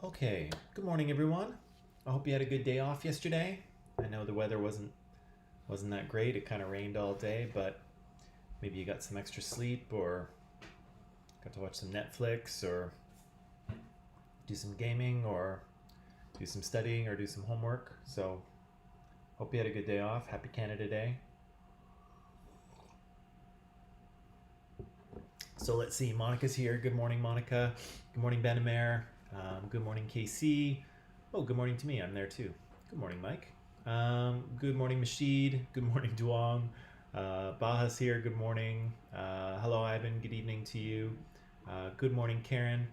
Okay, good morning everyone. I hope you had a good day off yesterday. I know the weather wasn't that great. It kind of rained all day, but maybe you got some extra sleep or got to watch some Netflix or do some gaming or do some studying or do some homework. So, hope you had a good day off. Happy Canada Day. So, let's see. Monica's here. Good morning, Monica. Good morning, Benamere. Good morning, KC. Oh, good morning to me. I'm there too. Good morning, Mike. Good morning, Mashid. Good morning, Duong. Baha's here. Good morning. Hello, Ivan. Good evening to you. Good morning, Karen.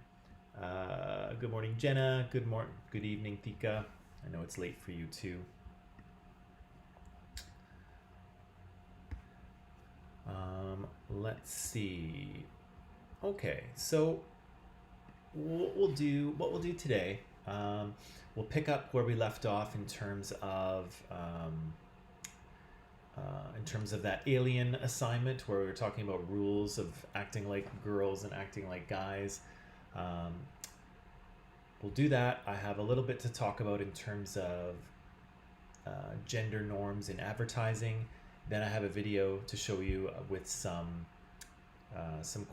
Good morning, Jenna. Good evening, Tika. I know it's late for you too. Let's see. Okay, so what we'll do today. We'll pick up where we left off in terms of that alien assignment where we were talking about rules of acting like girls and acting like guys. Um, we'll do that. I have a little bit to talk about in terms of gender norms in advertising. Then I have a video to show you with some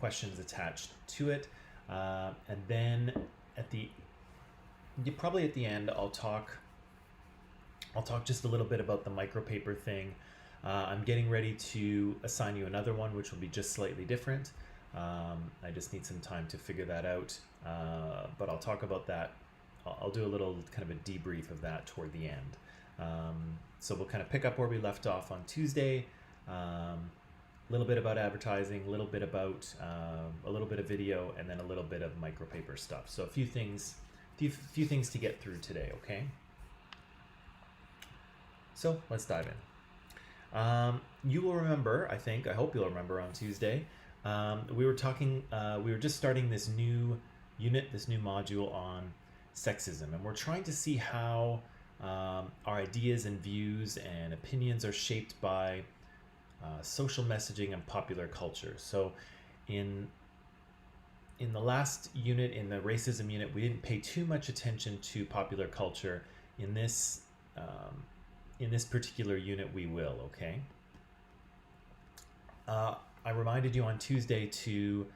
questions attached to it, and then at the probably at the end I'll talk just a little bit about the micropaper thing. I'm getting ready to assign you another one, which will be just slightly different. I just need some time to figure that out, but I'll talk about that. I'll do a little kind of a debrief of that toward the end. So we'll kind of pick up where we left off on Tuesday. A little bit about advertising, a little bit of video, and then a little bit of micropaper stuff. So a few things to get through today. Okay. So let's dive in. You will remember, I hope you'll remember on Tuesday, we were just starting this new unit, this new module on sexism, and we're trying to see how our ideas and views and opinions are shaped by social messaging and popular culture. So, in the last unit, in the racism unit, we didn't pay too much attention to popular culture. In this particular unit, we will. Okay. I reminded you on Tuesday to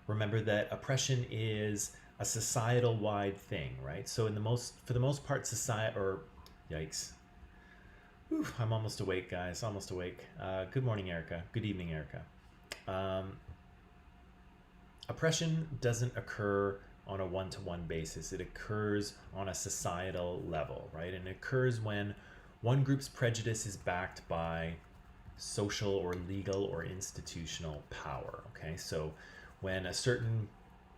remember that oppression is a societal-wide thing, right? So for the most part, yikes. Whew, I'm almost awake, guys. Almost awake. Good morning, Erica. Good evening, Erica. Oppression doesn't occur on a one-to-one basis. It occurs on a societal level, right? And it occurs when one group's prejudice is backed by social or legal or institutional power. Okay, so when a certain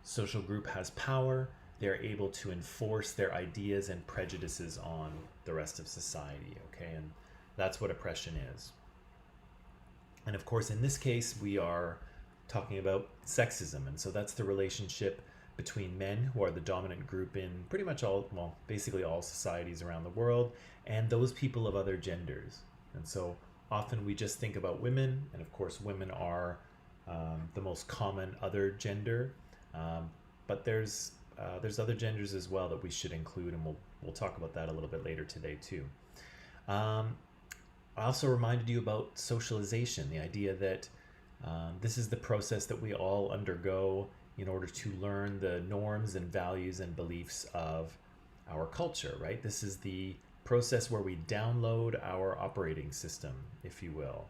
social group has power, they're able to enforce their ideas and prejudices on the rest of society. Okay, and that's what oppression is. And of course, in this case, we are talking about sexism, and so that's the relationship between men, who are the dominant group in pretty much basically all societies around the world, and those people of other genders. And so often we just think about women, and of course women are the most common other gender, but there's other genders as well that we should include, and we'll talk about that a little bit later today too. I also reminded you about socialization, the idea that this is the process that we all undergo in order to learn the norms and values and beliefs of our culture, right? This is the process where we download our operating system, if you will.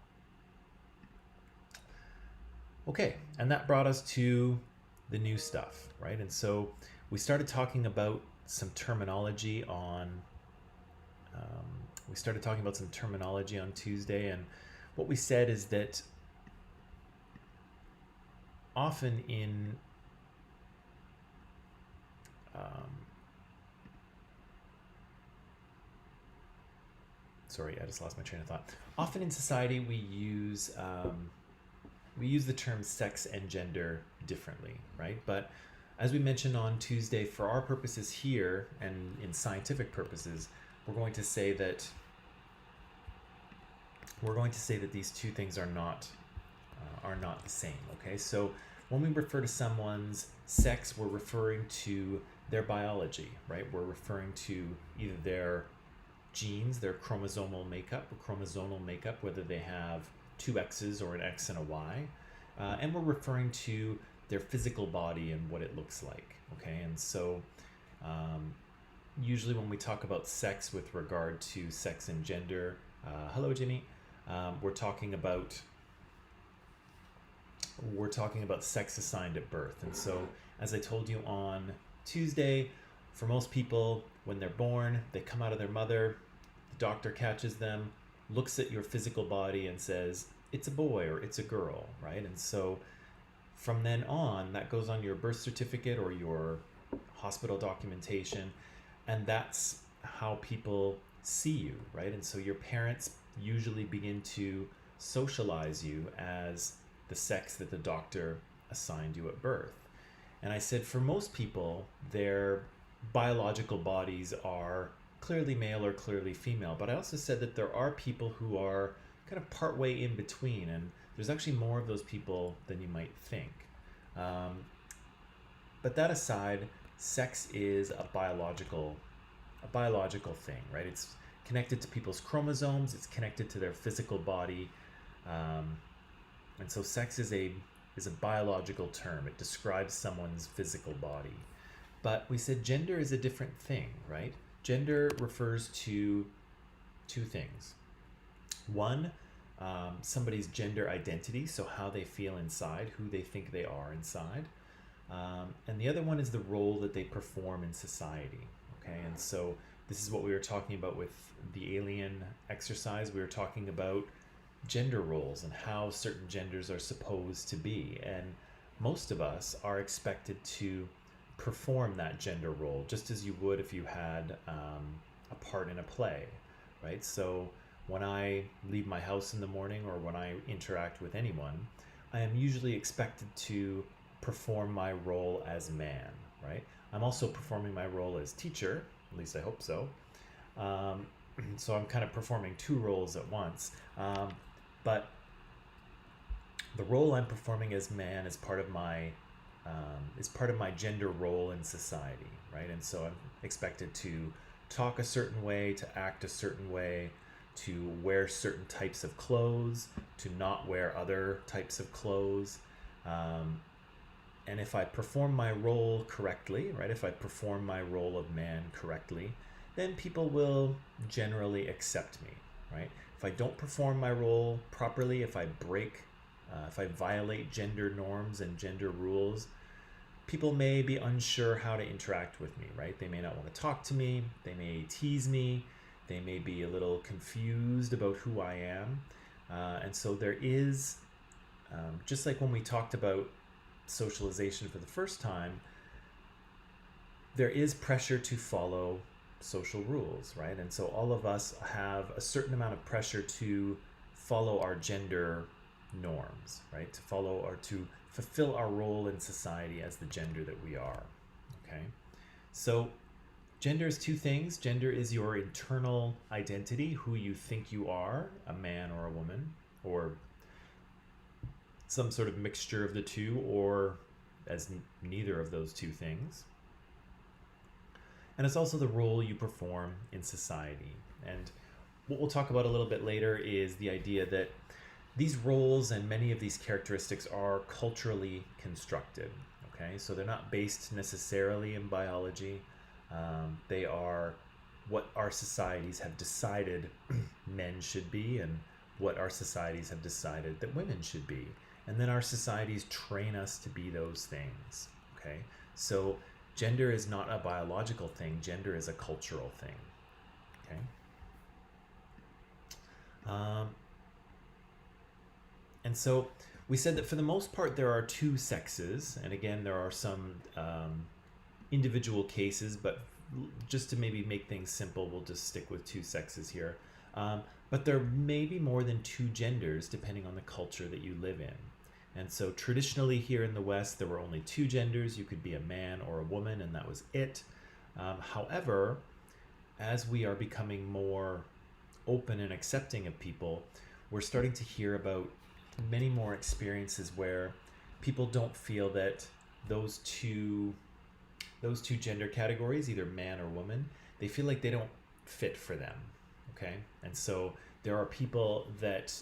Okay, and that brought us to the new stuff, right? And so we started talking about some terminology on Tuesday, and what we said is that often sorry, I just lost my train of thought. Often in society, we use the terms sex and gender differently, right? But as we mentioned on Tuesday, for our purposes here and in scientific purposes, we're going to say that these two things are not the same. Okay, so when we refer to someone's sex, we're referring to their biology, right? We're referring to either their genes, their chromosomal makeup, whether they have two X's or an X and a Y. And we're referring to their physical body and what it looks like, okay? And so usually when we talk about sex with regard to sex and gender, hello Jimmy, we're talking about sex assigned at birth. And so as I told you on Tuesday, for most people, when they're born, they come out of their mother, the doctor catches them, looks at your physical body and says, it's a boy or it's a girl, right? And so from then on, that goes on your birth certificate or your hospital documentation, and that's how people see you, right? And so your parents usually begin to socialize you as the sex that the doctor assigned you at birth. And I said for most people, their biological bodies are clearly male or clearly female, but I also said that there are people who are kind of partway in between, and there's actually more of those people than you might think. But that aside, sex is a biological thing, right? It's connected to people's chromosomes, it's connected to their physical body, and so sex is a biological term. It describes someone's physical body. But we said gender is a different thing, right? Gender refers to two things. One, somebody's gender identity, so how they feel inside, who they think they are inside. And the other one is the role that they perform in society, okay? And so this is what we were talking about with the alien exercise. We were talking about gender roles and how certain genders are supposed to be. And most of us are expected to perform that gender role just as you would if you had a part in a play, right? So when I leave my house in the morning or when I interact with anyone, I am usually expected to perform my role as man, right? I'm also performing my role as teacher, at least I hope so. So I'm kind of performing two roles at once. But the role I'm performing as man is part of my gender role in society, right? And so I'm expected to talk a certain way, to act a certain way, to wear certain types of clothes, to not wear other types of clothes. And if I perform my role correctly, right, if I perform my role of man correctly, then people will generally accept me, right? If I don't perform my role properly, if I violate gender norms and gender rules, people may be unsure how to interact with me, right? They may not want to talk to me, they may tease me, they may be a little confused about who I am. And so there is, just like when we talked about socialization for the first time, there is pressure to follow social rules, right? And so all of us have a certain amount of pressure to follow our gender norms, right? To follow or to fulfill our role in society as the gender that we are, okay? So gender is two things. Gender is your internal identity, who you think you are, a man or a woman, or some sort of mixture of the two, or as neither of those two things. And it's also the role you perform in society. And what we'll talk about a little bit later is the idea that these roles and many of these characteristics are culturally constructed, okay? So they're not based necessarily in biology. They are what our societies have decided men should be and what our societies have decided that women should be. And then our societies train us to be those things, okay? So gender is not a biological thing. Gender is a cultural thing, okay? And so we said that for the most part there are two sexes, and again there are some individual cases, but just to maybe make things simple, we'll just stick with two sexes here. But there may be more than two genders depending on the culture that you live in. And so traditionally here in the West, there were only two genders. You could be a man or a woman, and that was it. However, as we are becoming more open and accepting of people, we're starting to hear about many more experiences where people don't feel that those two those two gender categories, either man or woman, they feel like they don't fit for them. Okay, and so there are people that,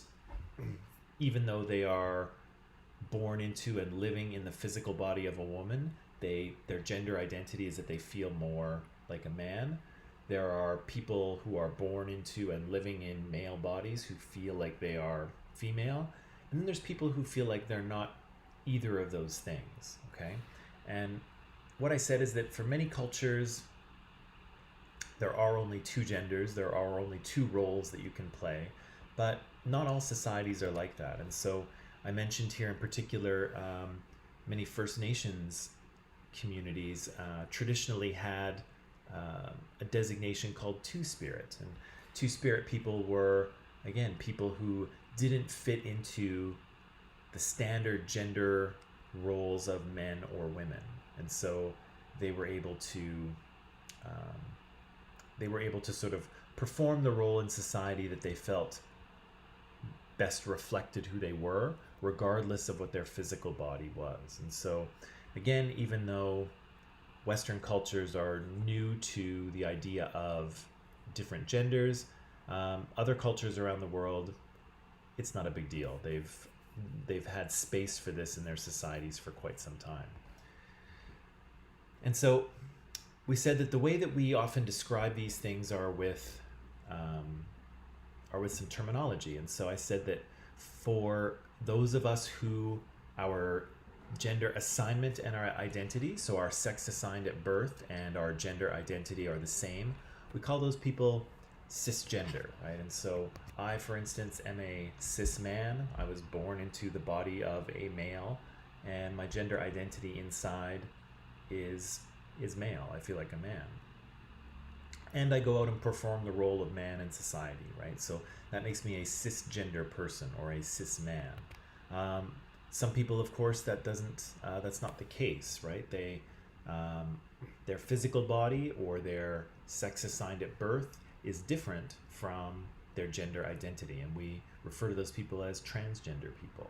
even though they are born into and living in the physical body of a woman, their gender identity is that they feel more like a man. There are people who are born into and living in male bodies who feel like they are female. And then there's people who feel like they're not either of those things. Okay, and what I said is that for many cultures, there are only two genders, there are only two roles that you can play, but not all societies are like that. And so I mentioned here in particular, many First Nations communities traditionally had a designation called Two-Spirit. And Two-Spirit people were, again, people who didn't fit into the standard gender roles of men or women. And so they were able to sort of perform the role in society that they felt best reflected who they were, regardless of what their physical body was. And so, again, even though Western cultures are new to the idea of different genders, other cultures around the world, it's not a big deal. They've had space for this in their societies for quite some time. And so we said that the way that we often describe these things are with some terminology. And so I said that for those of us who our gender assignment and our identity, so our sex assigned at birth and our gender identity are the same, we call those people cisgender, right? And so I, for instance, am a cis man. I was born into the body of a male, and my gender identity inside is male. I feel like a man. And I go out and perform the role of man in society, right? So that makes me a cisgender person or a cis man. Some people, of course, that's not the case, right? Their physical body or their sex assigned at birth is different from their gender identity, and we refer to those people as transgender people.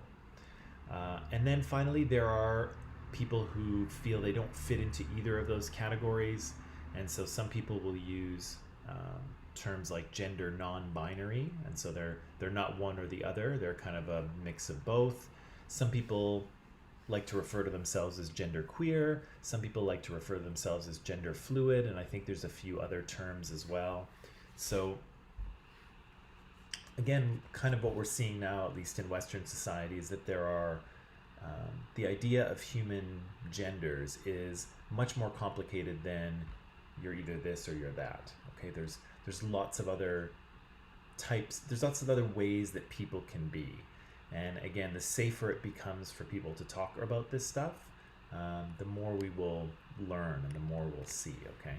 And then finally, there are people who feel they don't fit into either of those categories, and so some people will use terms like gender non-binary, and so they're not one or the other, they're kind of a mix of both. Some people like to refer to themselves as gender queer, some people like to refer to themselves as gender fluid, and I think there's a few other terms as well. So again, kind of what we're seeing now, at least in Western society, is that there are the idea of human genders is much more complicated than you're either this or you're that. Okay, there's lots of other types, there's lots of other ways that people can be. And again, the safer it becomes for people to talk about this stuff, the more we will learn and the more we'll see, okay?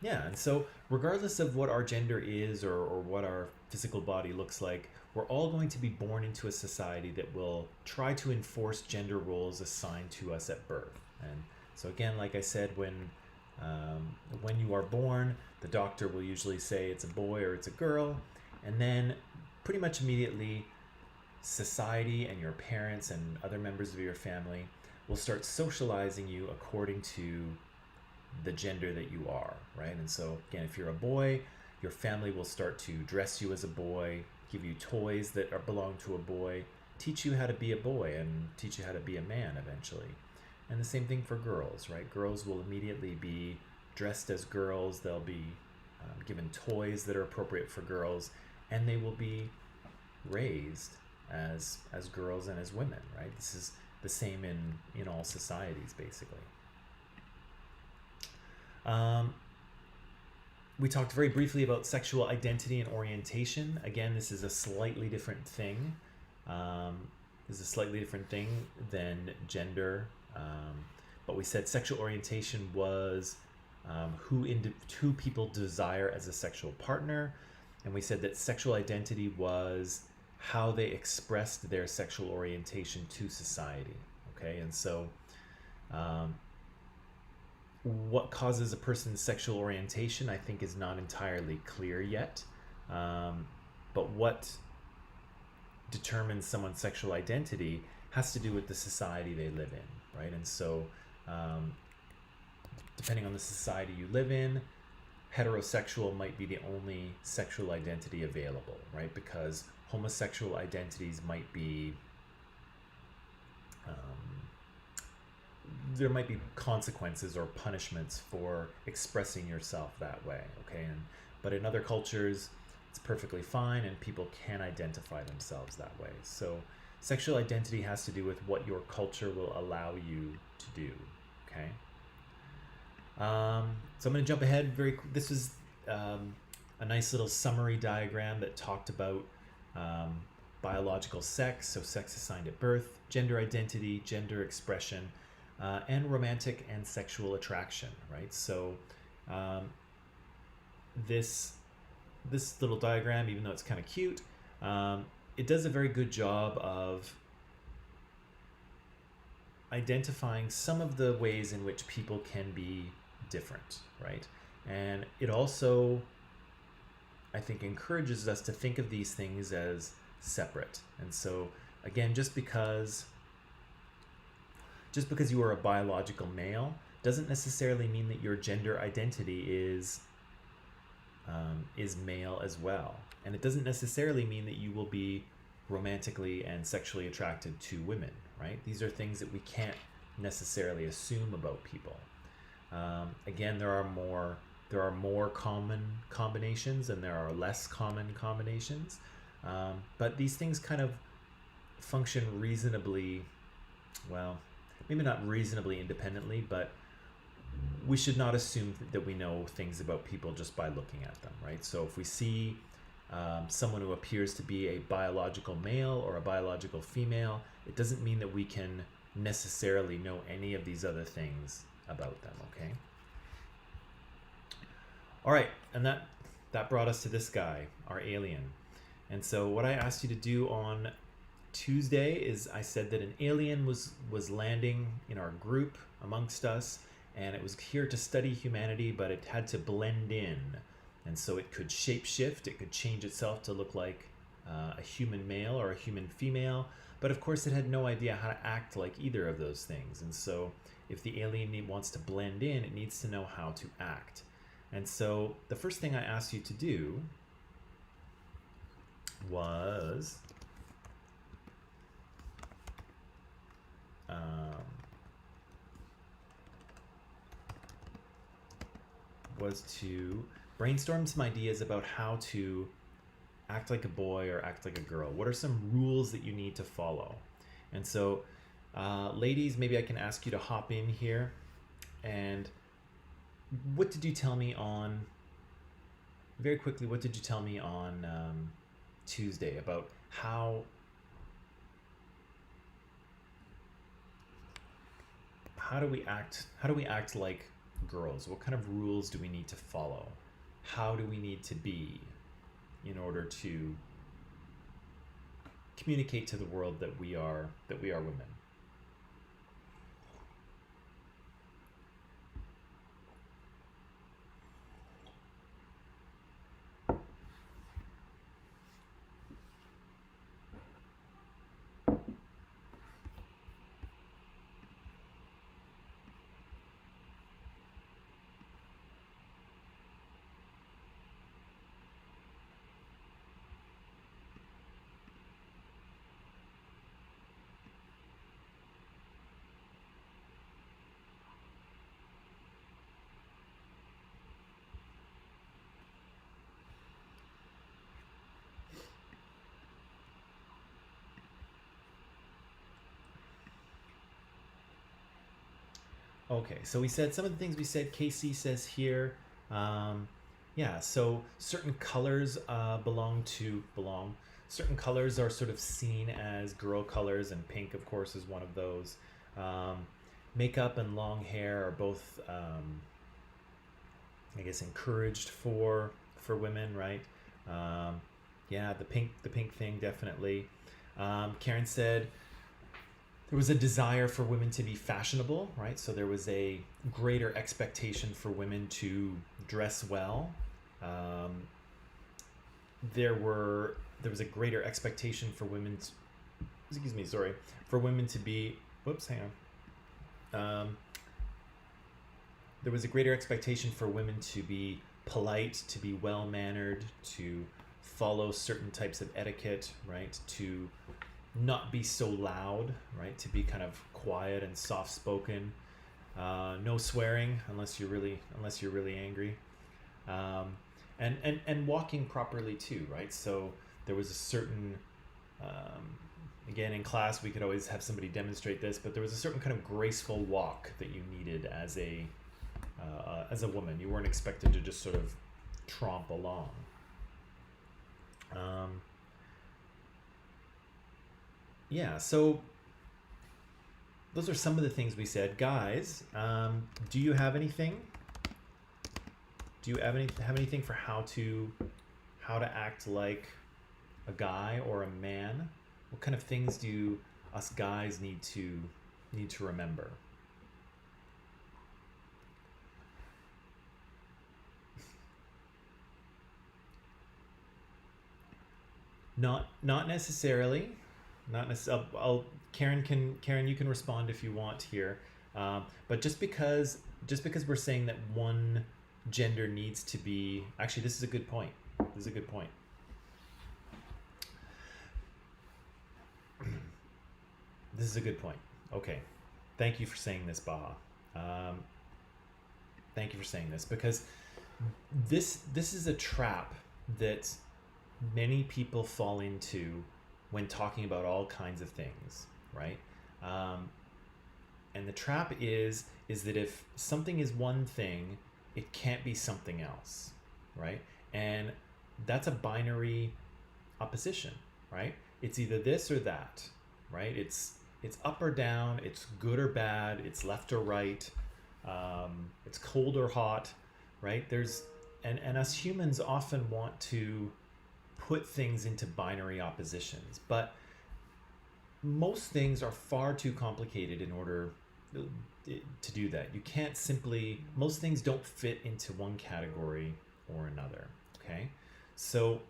Yeah, and so regardless of what our gender is or what our physical body looks like, we're all going to be born into a society that will try to enforce gender roles assigned to us at birth. And so again, like I said, when you are born, the doctor will usually say it's a boy or it's a girl, and then pretty much immediately society and your parents and other members of your family will start socializing you according to the gender that you are, right? And so again, if you're a boy, your family will start to dress you as a boy, give you toys that belong to a boy, teach you how to be a boy and teach you how to be a man eventually. And the same thing for girls, right? Girls will immediately be dressed as girls, they'll be given toys that are appropriate for girls, and they will be raised as girls and as women, right? This is the same in all societies, basically. We talked very briefly about sexual identity and orientation. Again, this is a slightly different thing. This is a slightly different thing than gender. But we said sexual orientation was who people desire as a sexual partner. And we said that sexual identity was how they expressed their sexual orientation to society. Okay, and so what causes a person's sexual orientation, I think, is not entirely clear yet. But what determines someone's sexual identity has to do with the society they live in, right? And so, um, depending on the society you live in, heterosexual might be the only sexual identity available, right? Because homosexual identities might be, um, there might be consequences or punishments for expressing yourself that way, okay? But in other cultures, it's perfectly fine, and people can identify themselves that way. So sexual identity has to do with what your culture will allow you to do, okay? So I'm going to jump ahead this is a nice little summary diagram that talked about um, biological sex, so sex assigned at birth, gender identity, gender expression, and romantic and sexual attraction, right? So um, this little diagram, even though it's kind of cute, it does a very good job of identifying some of the ways in which people can be different, right? And it also, I think, encourages us to think of these things as separate. And so, again, just because you are a biological male doesn't necessarily mean that your gender identity is male as well. And it doesn't necessarily mean that you will be romantically and sexually attracted to women, right? These are things that we can't necessarily assume about people. Again, there are more common combinations and there are less common combinations, but these things kind of function reasonably, well, maybe not reasonably independently, but we should not assume that we know things about people just by looking at them, right? So if we see someone who appears to be a biological male or a biological female, it doesn't mean that we can necessarily know any of these other things about them, okay? All right, and that brought us to this guy, our alien. And so what I asked you to do on Tuesday is I said that an alien was landing in our group amongst us, and it was here to study humanity, but it had to blend in. And so it could shapeshift, it could change itself to look like a human male or a human female, but of course it had no idea how to act like either of those things. And so if the alien wants to blend in, it needs to know how to act. And so the first thing I asked you to do was to brainstorm some ideas about how to act like a boy or act like a girl. What are some rules that you need to follow? And so, ladies, maybe I can ask you to hop in here. And what did you tell me on, very quickly, what did you tell me on Tuesday about how do we act like girls? What kind of rules do we need to follow? How do we need to be in order to communicate to the world that we are women? Okay, so we said some of the things we said. Casey says here, yeah. So certain colors Certain colors are sort of seen as girl colors, and pink, of course, is one of those. Makeup and long hair are both, I guess, encouraged for women, right? Yeah, the pink thing definitely. Karen said there was a desire for women to be fashionable, right? So there was a greater expectation for women to dress well. There was a greater expectation for women excuse me, sorry, for women to be, whoops, hang on. There was a greater expectation for women to be polite, to be well mannered, to follow certain types of etiquette, right? To not be so loud, right? To be kind of quiet and soft spoken. No swearing unless you're really angry. And walking properly too, right? So there was a certain again in class we could always have somebody demonstrate this, but there was a certain kind of graceful walk that you needed as a woman. You weren't expected to just sort of tromp along. Yeah, so those are some of the things we said. Guys, do you have anything? Do you have anything for how to act like a guy or a man? What kind of things do us guys need to remember? Not necessarily. Not necessarily. Karen, you can respond if you want here. But just because we're saying that one gender needs to be, actually, this is a good point. This is a good point. This is a good point. Okay, thank you for saying this, Baha. Thank you for saying this, because this is a trap that many people fall into when talking about all kinds of things, right? And the trap is that if something is one thing, it can't be something else, right? And that's a binary opposition, right? It's either this or that, right? It's up or down, it's good or bad, it's left or right, it's cold or hot, right? And us humans often want to put things into binary oppositions, but most things are far too complicated in order to do that. You can't simply, most things don't fit into one category or another, okay? So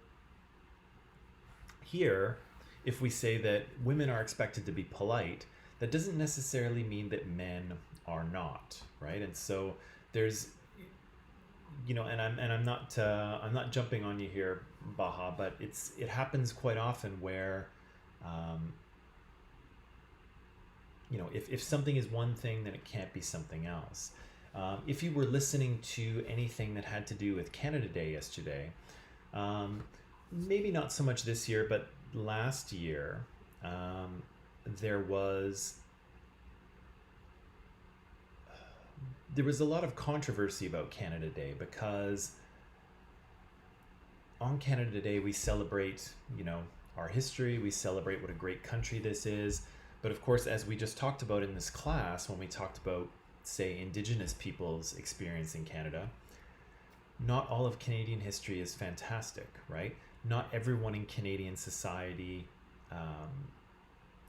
here, if we say that women are expected to be polite, that doesn't necessarily mean that men are not, right? And so there's, and I'm not jumping on you here, Baha, but it happens quite often where, if something is one thing, then it can't be something else. If you were listening to anything that had to do with Canada Day yesterday, maybe not so much this year, but last year, there was a lot of controversy about Canada Day, because on Canada Day we celebrate, our history, we celebrate what a great country this is. But of course, as we just talked about in this class, when we talked about, say, Indigenous people's experience in Canada, not all of Canadian history is fantastic, right? Not everyone in Canadian society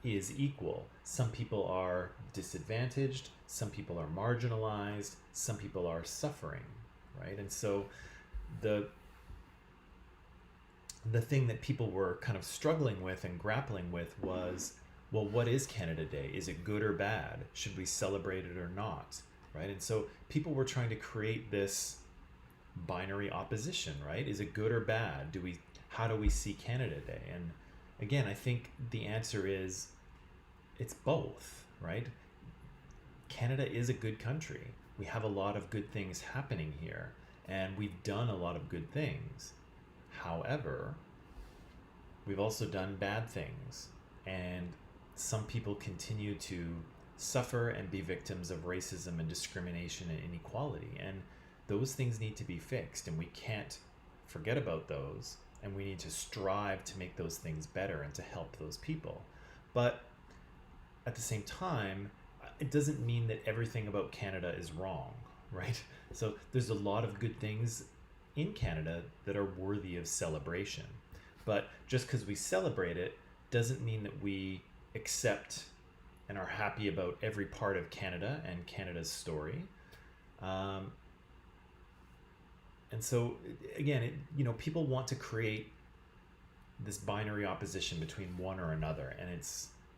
is equal. Some people are disadvantaged, some people are marginalized, some people are suffering, right? And so the thing that people were kind of struggling with and grappling with was, well, what is Canada Day? Is it good or bad? Should we celebrate it or not, right? And so people were trying to create this binary opposition, right? Is it good or bad? How do we see Canada Day? And again, I think the answer is it's both, right? Canada is a good country. We have a lot of good things happening here, and we've done a lot of good things. However, we've also done bad things, and some people continue to suffer and be victims of racism and discrimination and inequality, and those things need to be fixed, and we can't forget about those, and we need to strive to make those things better and to help those people. But at the same time, it doesn't mean that everything about Canada is wrong, right? So there's a lot of good things in Canada that are worthy of celebration, but just because we celebrate it doesn't mean that we accept and are happy about every part of Canada and Canada's story. And so again, people want to create this binary opposition between one or another, and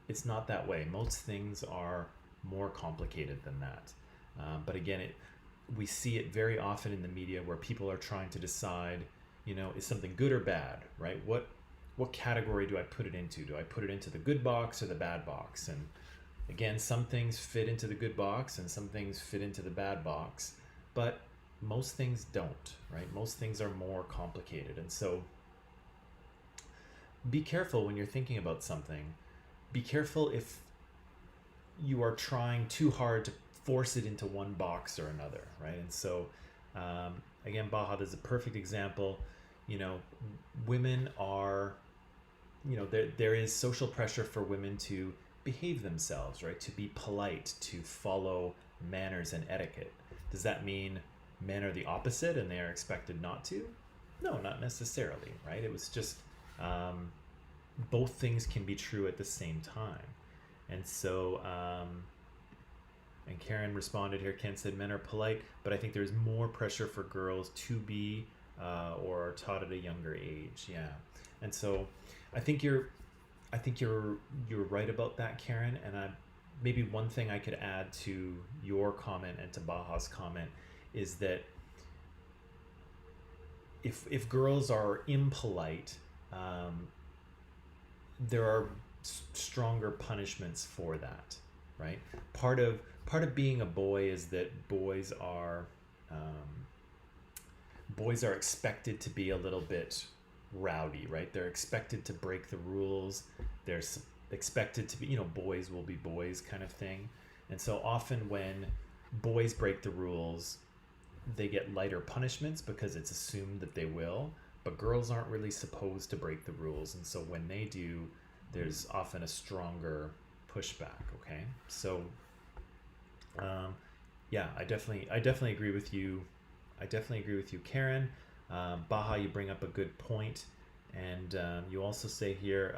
it's not that way. Most things are more complicated than that. But again, we see it very often in the media where people are trying to decide, is something good or bad, right? What category do I put it into? Do I put it into the good box or the bad box? And again, some things fit into the good box and some things fit into the bad box, but most things don't, right? Most things are more complicated. And so be careful when you're thinking about something. Be careful if you are trying too hard to force it into one box or another, right? And so, again, Baha is a perfect example. Women are, there is social pressure for women to behave themselves, right? To be polite, to follow manners and etiquette. Does that mean men are the opposite and they are expected not to? No, not necessarily, right? It was just both things can be true at the same time. And so, and Karen responded here. Ken said men are polite, but I think there's more pressure for girls to be or are taught at a younger age. Yeah, and so I think you're right about that, Karen. And maybe one thing I could add to your comment and to Baha's comment is that if girls are impolite, there are stronger punishments for that, right? Part of being a boy is that boys are expected to be a little bit rowdy, right? They're expected to break the rules. They're expected to be, boys will be boys kind of thing. And so often when boys break the rules, they get lighter punishments because it's assumed that they will, but girls aren't really supposed to break the rules. And so when they do, there's often a stronger pushback. Okay. So, yeah, I definitely agree with you. I definitely agree with you, Karen. Baha, you bring up a good point. And you also say here,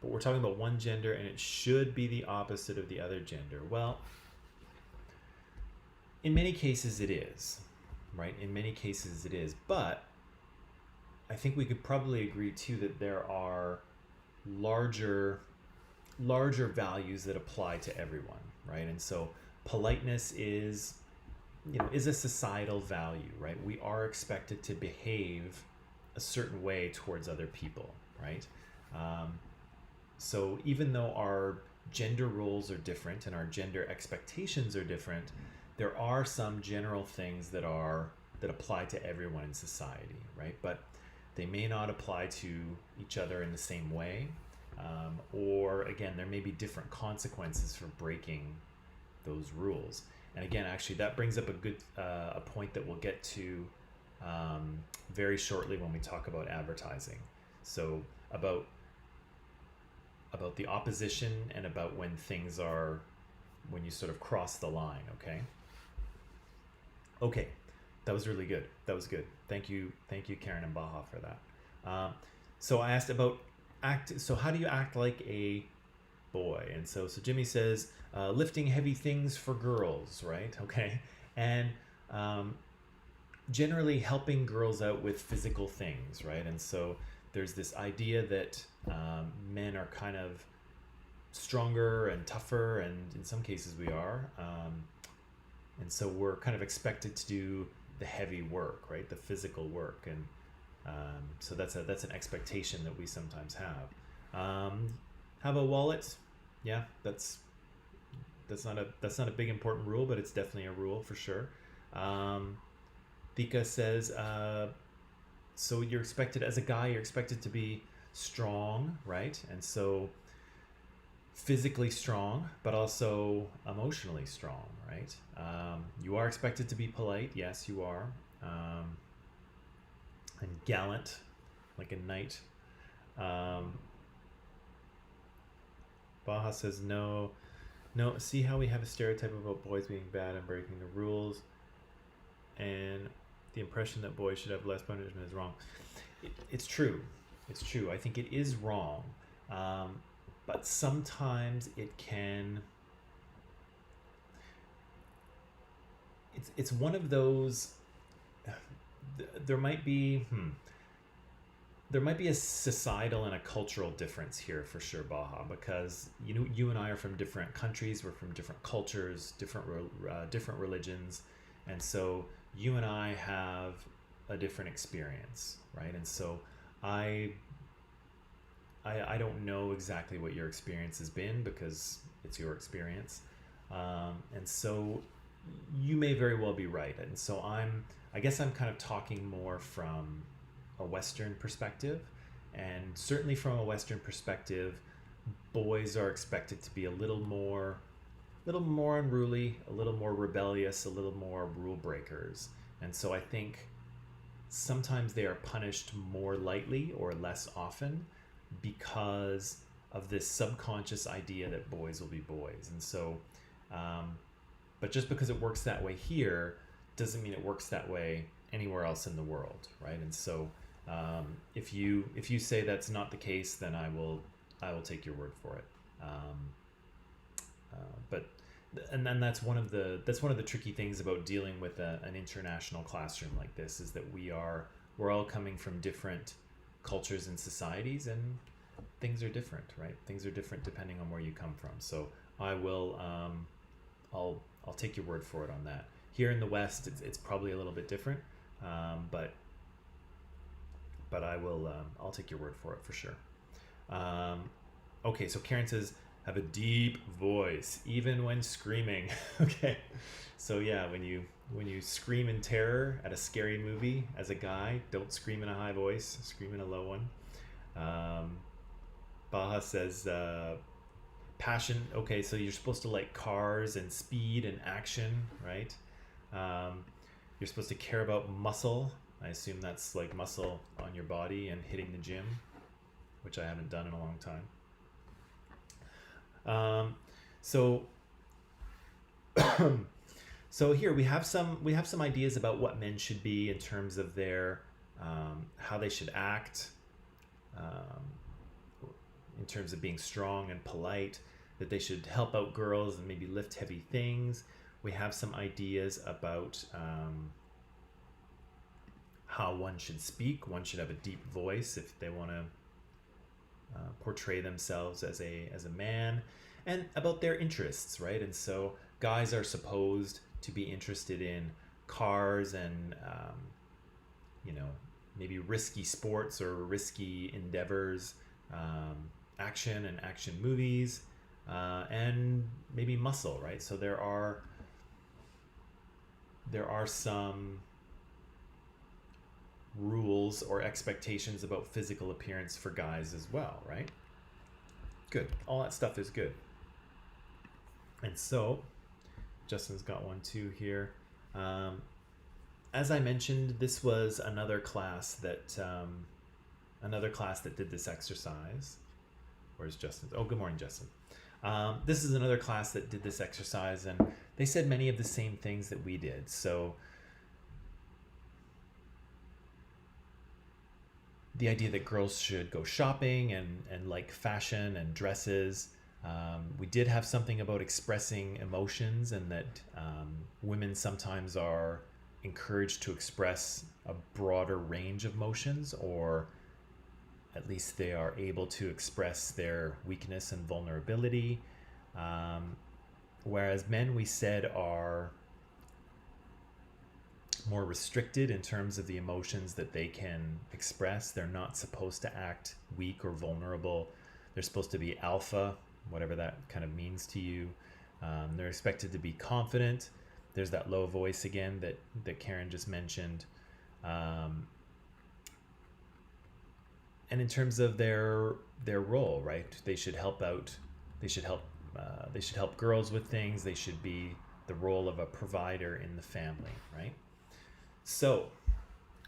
but we're talking about one gender and it should be the opposite of the other gender. Well, in many cases it is, right? In many cases it is. But I think we could probably agree too that there are larger values that apply to everyone, right? And so politeness is a societal value, right? We are expected to behave a certain way towards other people, right? So even though our gender roles are different and our gender expectations are different, there are some general things that apply to everyone in society, right? But they may not apply to each other in the same way, or again, there may be different consequences for breaking those rules. And again, actually, that brings up a point that we'll get to very shortly when we talk about advertising. So about the opposition and about when you sort of cross the line. Okay, that was really good. That was good. Thank you, Karen and Baha, for that. So I asked about so how do you act like a boy? And so Jimmy says lifting heavy things for girls, right? Okay, and generally helping girls out with physical things, right? And so there's this idea that men are kind of stronger and tougher, and in some cases we are, and so we're kind of expected to do the heavy work, right? The physical work, and so that's an expectation that we sometimes have. How about wallets? Yeah, that's not a big important rule, but it's definitely a rule for sure. Thika says, so you're expected, as a guy, you're expected to be strong, right? And so physically strong, but also emotionally strong, right? You are expected to be polite. Yes, you are. And gallant, like a knight. Baha says, no, see how we have a stereotype about boys being bad and breaking the rules, and the impression that boys should have less punishment is wrong. It's true. I think it is wrong. But sometimes it can... It's one of those... There might be... there might be a societal and a cultural difference here for sure, Baha, because you and I are from different countries, we're from different cultures, different religions, and so you and I have a different experience, right? And so I I don't know exactly what your experience has been because it's your experience, and so you may very well be right. And so I guess I'm kind of talking more from a Western perspective, and certainly from a Western perspective, boys are expected to be a little more unruly, a little more rebellious, a little more rule breakers, and so I think sometimes they are punished more lightly or less often because of this subconscious idea that boys will be boys. And so, but just because it works that way here doesn't mean it works that way anywhere else in the world, right? And so, if you say that's not the case, then I will take your word for it. But and then that's one of the tricky things about dealing with an international classroom like this is that we're all coming from different cultures and societies, and things are different, right? Things are different depending on where you come from. So I will I'll take your word for it on that. Here in the West, it's probably a little bit different, but I'll take your word for it for sure. Okay, so Karen says, have a deep voice, even when screaming. Okay, so yeah, when you scream in terror at a scary movie as a guy, don't scream in a high voice, scream in a low one. Baha says, passion. Okay, so you're supposed to like cars and speed and action, right? You're supposed to care about muscle. I assume that's like muscle on your body and hitting the gym, which I haven't done in a long time. So so here we have some ideas about what men should be in terms of their how they should act, in terms of being strong and polite, that they should help out girls and maybe lift heavy things. We have some ideas about how one should speak. One should have a deep voice if they want to portray themselves as a man, and about their interests, right? And so guys are supposed to be interested in cars and maybe risky sports or risky endeavors, action and action movies, and maybe muscle, right? So there are some rules or expectations about physical appearance for guys as well, right? Good. All that stuff is good. And so Justin's got one too here. As I mentioned, this was another class that did this exercise. Where's Justin? Oh, good morning, Justin. This is another class that did this exercise, and they said many of the same things that we did. So the idea that girls should go shopping and like fashion and dresses. We did have something about expressing emotions, and that women sometimes are encouraged to express a broader range of emotions, or at least they are able to express their weakness and vulnerability. Whereas men, we said, are more restricted in terms of the emotions that they can express. They're not supposed to act weak or vulnerable. They're supposed to be alpha, whatever that kind of means to you. They're expected to be confident. There's that low voice again that Karen just mentioned. And in terms of their role, right? They should help out. They should help girls with things. They should be the role of a provider in the family, right? So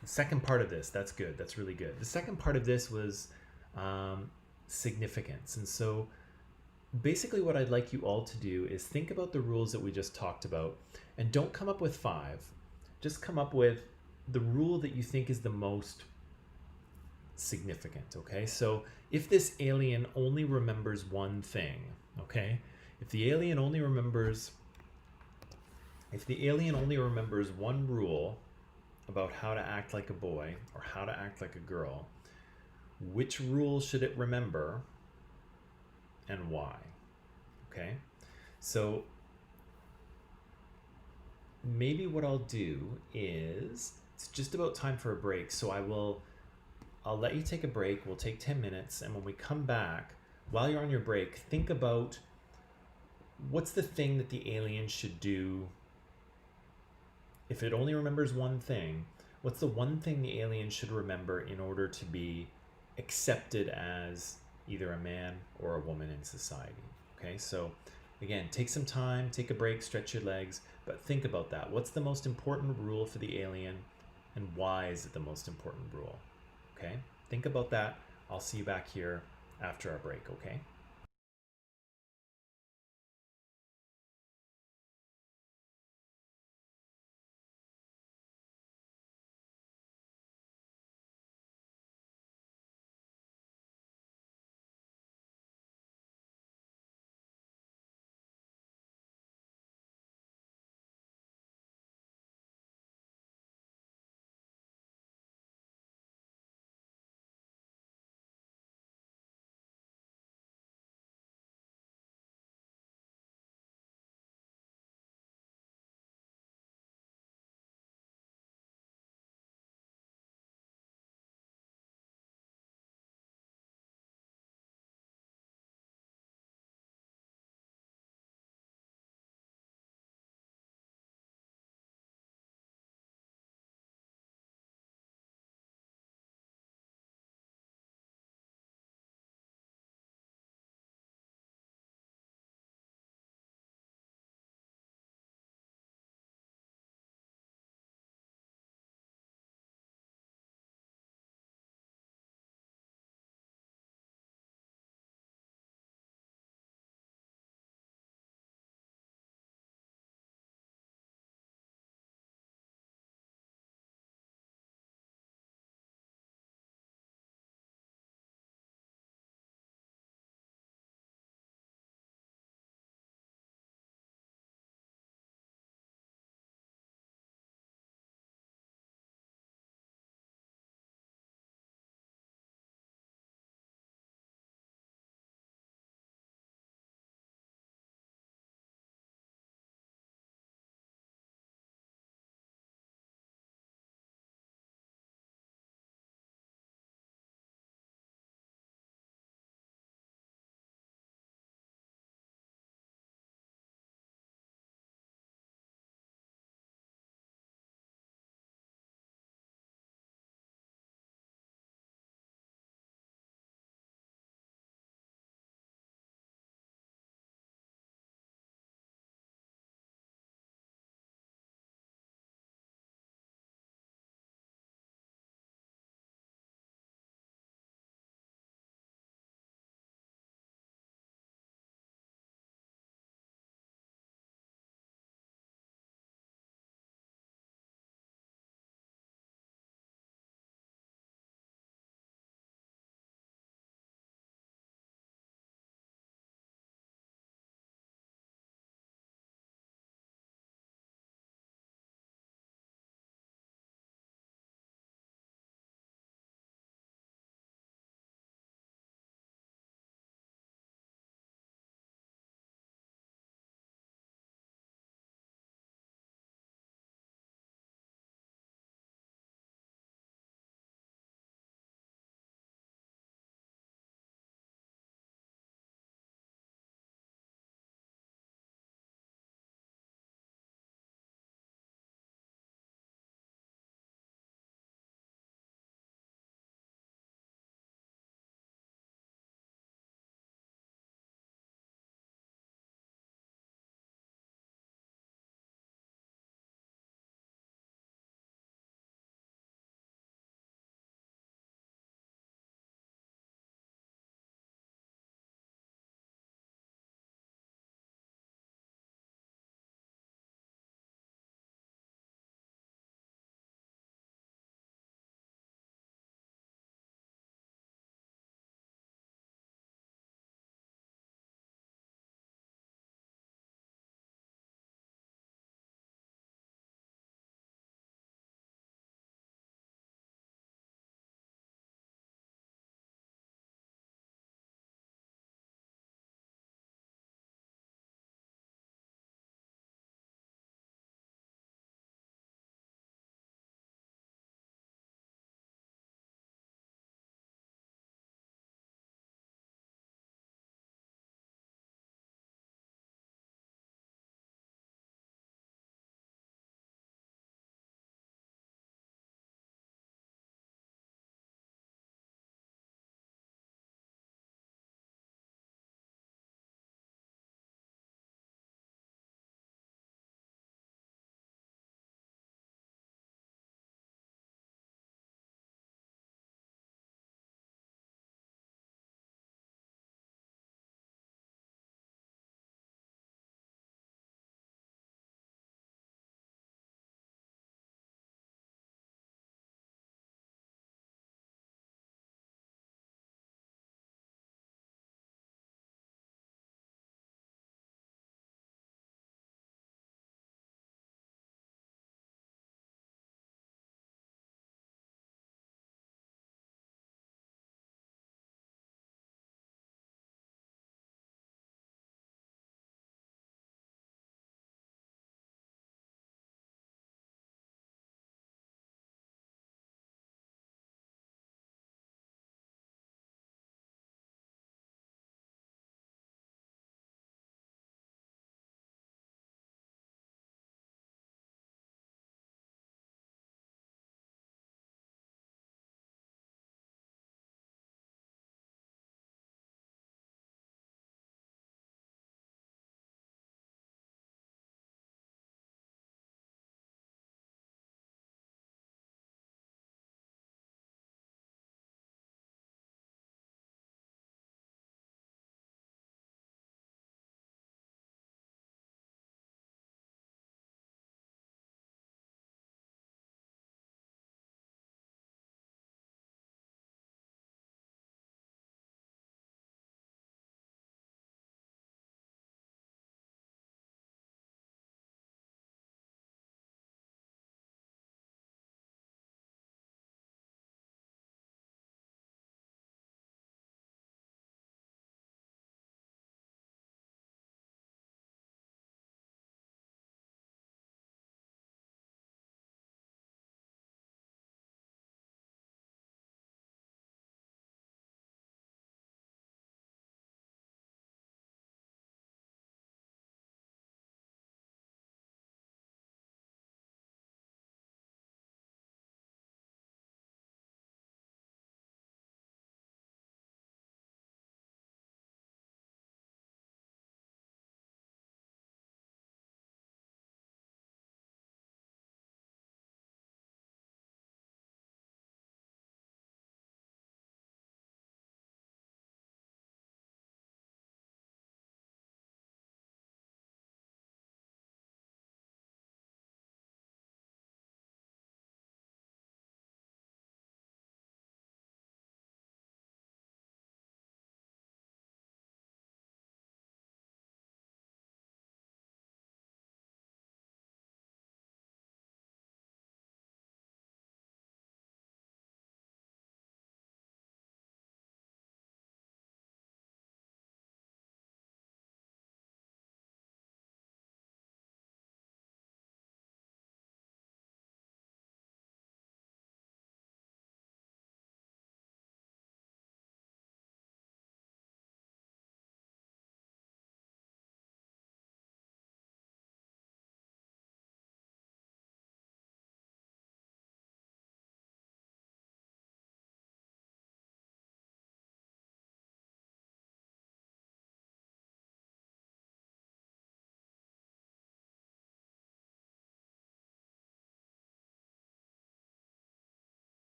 the second part of this, that's good. That's really good. The second part of this was significance. And so basically what I'd like you all to do is think about the rules that we just talked about, and don't come up with 5. Just come up with the rule that you think is the most significant, okay? So if this alien only remembers one thing, okay? If the alien only remembers one rule about how to act like a boy or how to act like a girl, which rule should it remember and why? Okay, so maybe what I'll do is, it's just about time for a break, so I'll let you take a break. We'll take 10 minutes, and when we come back, while you're on your break, think about what's the thing that the alien should do. If it only remembers one thing, what's the one thing the alien should remember in order to be accepted as either a man or a woman in society? Okay, so again, take some time, take a break, stretch your legs, but think about that. What's the most important rule for the alien, and why is it the most important rule? Okay, think about that. I'll see you back here after our break, okay?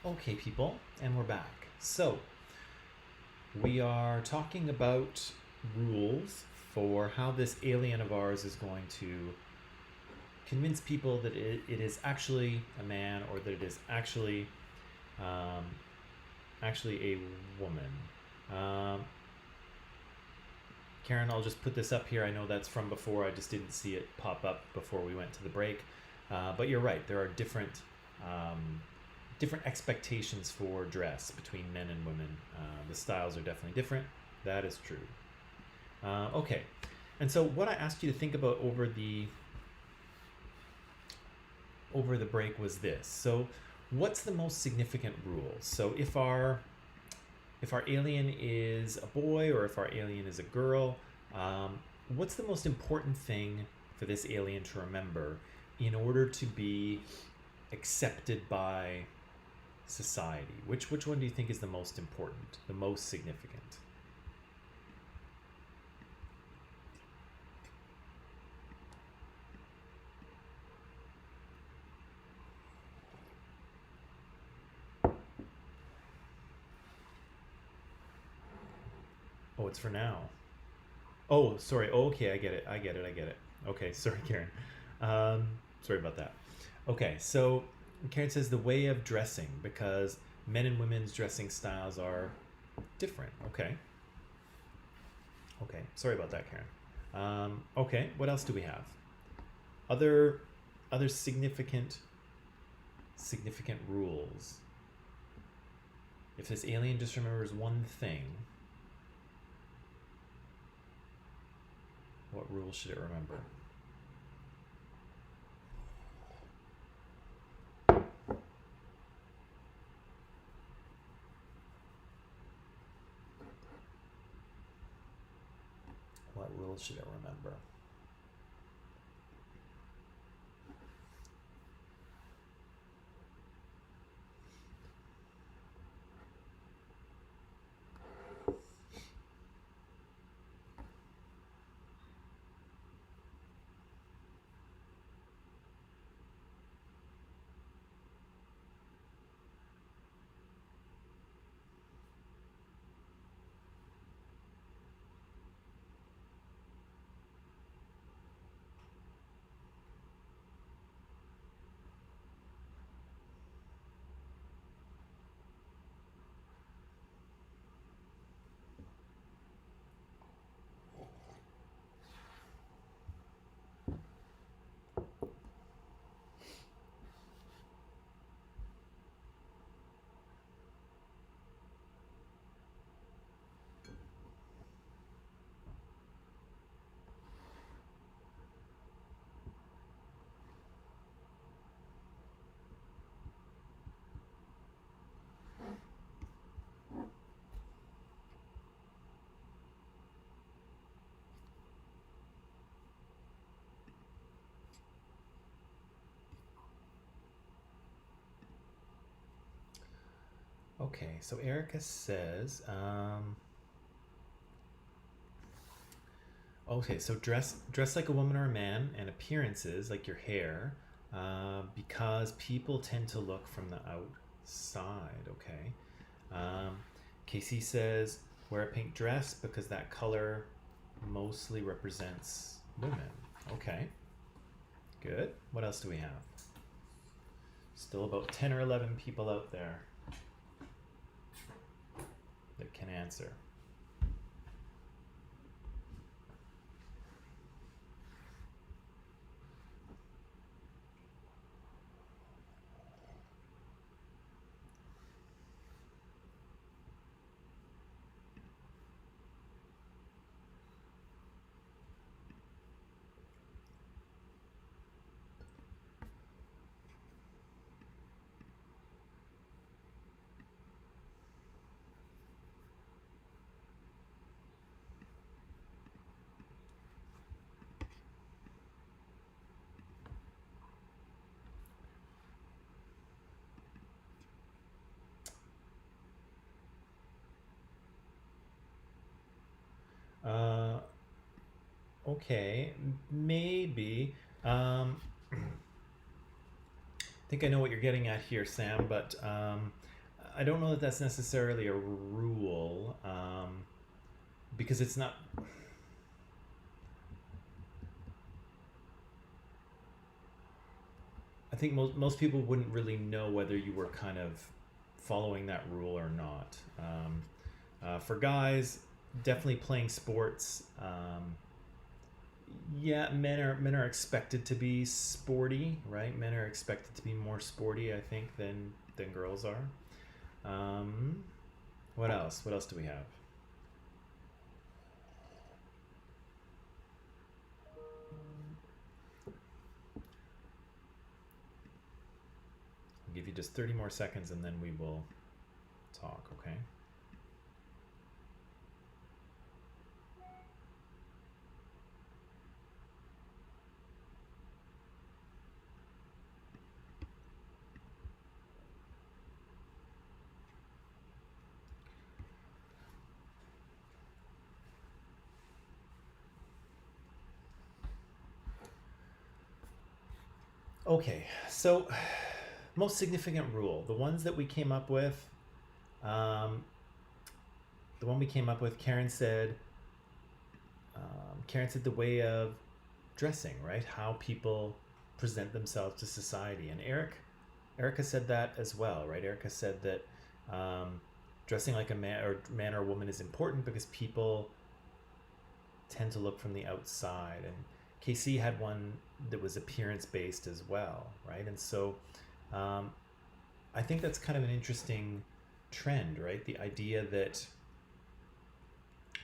Okay, people, and we're back. So, we are talking about rules for how this alien of ours is going to convince people that it is actually a man or that it is um, actually a woman. Um, Karen, I'll just put this up here. I know that's from before. I just didn't see it pop up before we went to the break. But you're right. There are different expectations for dress between men and women. The styles are definitely different. That is true. Okay. And so what I asked you to think about over the break was this. So what's the most significant rule? So if our alien is a boy or if our alien is a girl, what's the most important thing for this alien to remember in order to be accepted by society? Which one do you think is the most important, the most significant? Oh, it's for now. Oh, sorry. Oh, okay, I get it. I get it. I get it. Okay, sorry, Karen. Sorry about that. Okay, so Karen says the way of dressing because men and women's dressing styles are different. Okay. Okay. Sorry about that, Karen. Okay. What else do we have? Other other significant rules. If this alien just remembers one thing, what rule should it remember? What rule should it remember? Okay, so Erica says, okay, so dress like a woman or a man, and appearances like your hair, because people tend to look from the outside. Okay. Casey says wear a pink dress because that color mostly represents women. Okay, good. What else do we have? Still about 10 or 11 people out there that can answer. Uh, okay, maybe. I think I know what you're getting at here, Sam, but I don't know that that's necessarily a rule, because it's not. I think most people wouldn't really know whether you were kind of following that rule or not. For guys, definitely playing sports. Yeah, men are expected to be sporty, right? Men are expected to be more sporty, I think, than girls are. Um, what else? What else do we have? I'll give you just 30 more seconds and then we will talk, okay? Okay, so most significant rule, the ones that we came up with, um, the one we came up with, Karen said the way of dressing, right? How people present themselves to society. And Erica said that as well, right? Erica said that dressing like a man or woman is important because people tend to look from the outside. And KC had one that was appearance based as well, right? And so um, I think that's kind of an interesting trend, right? The idea that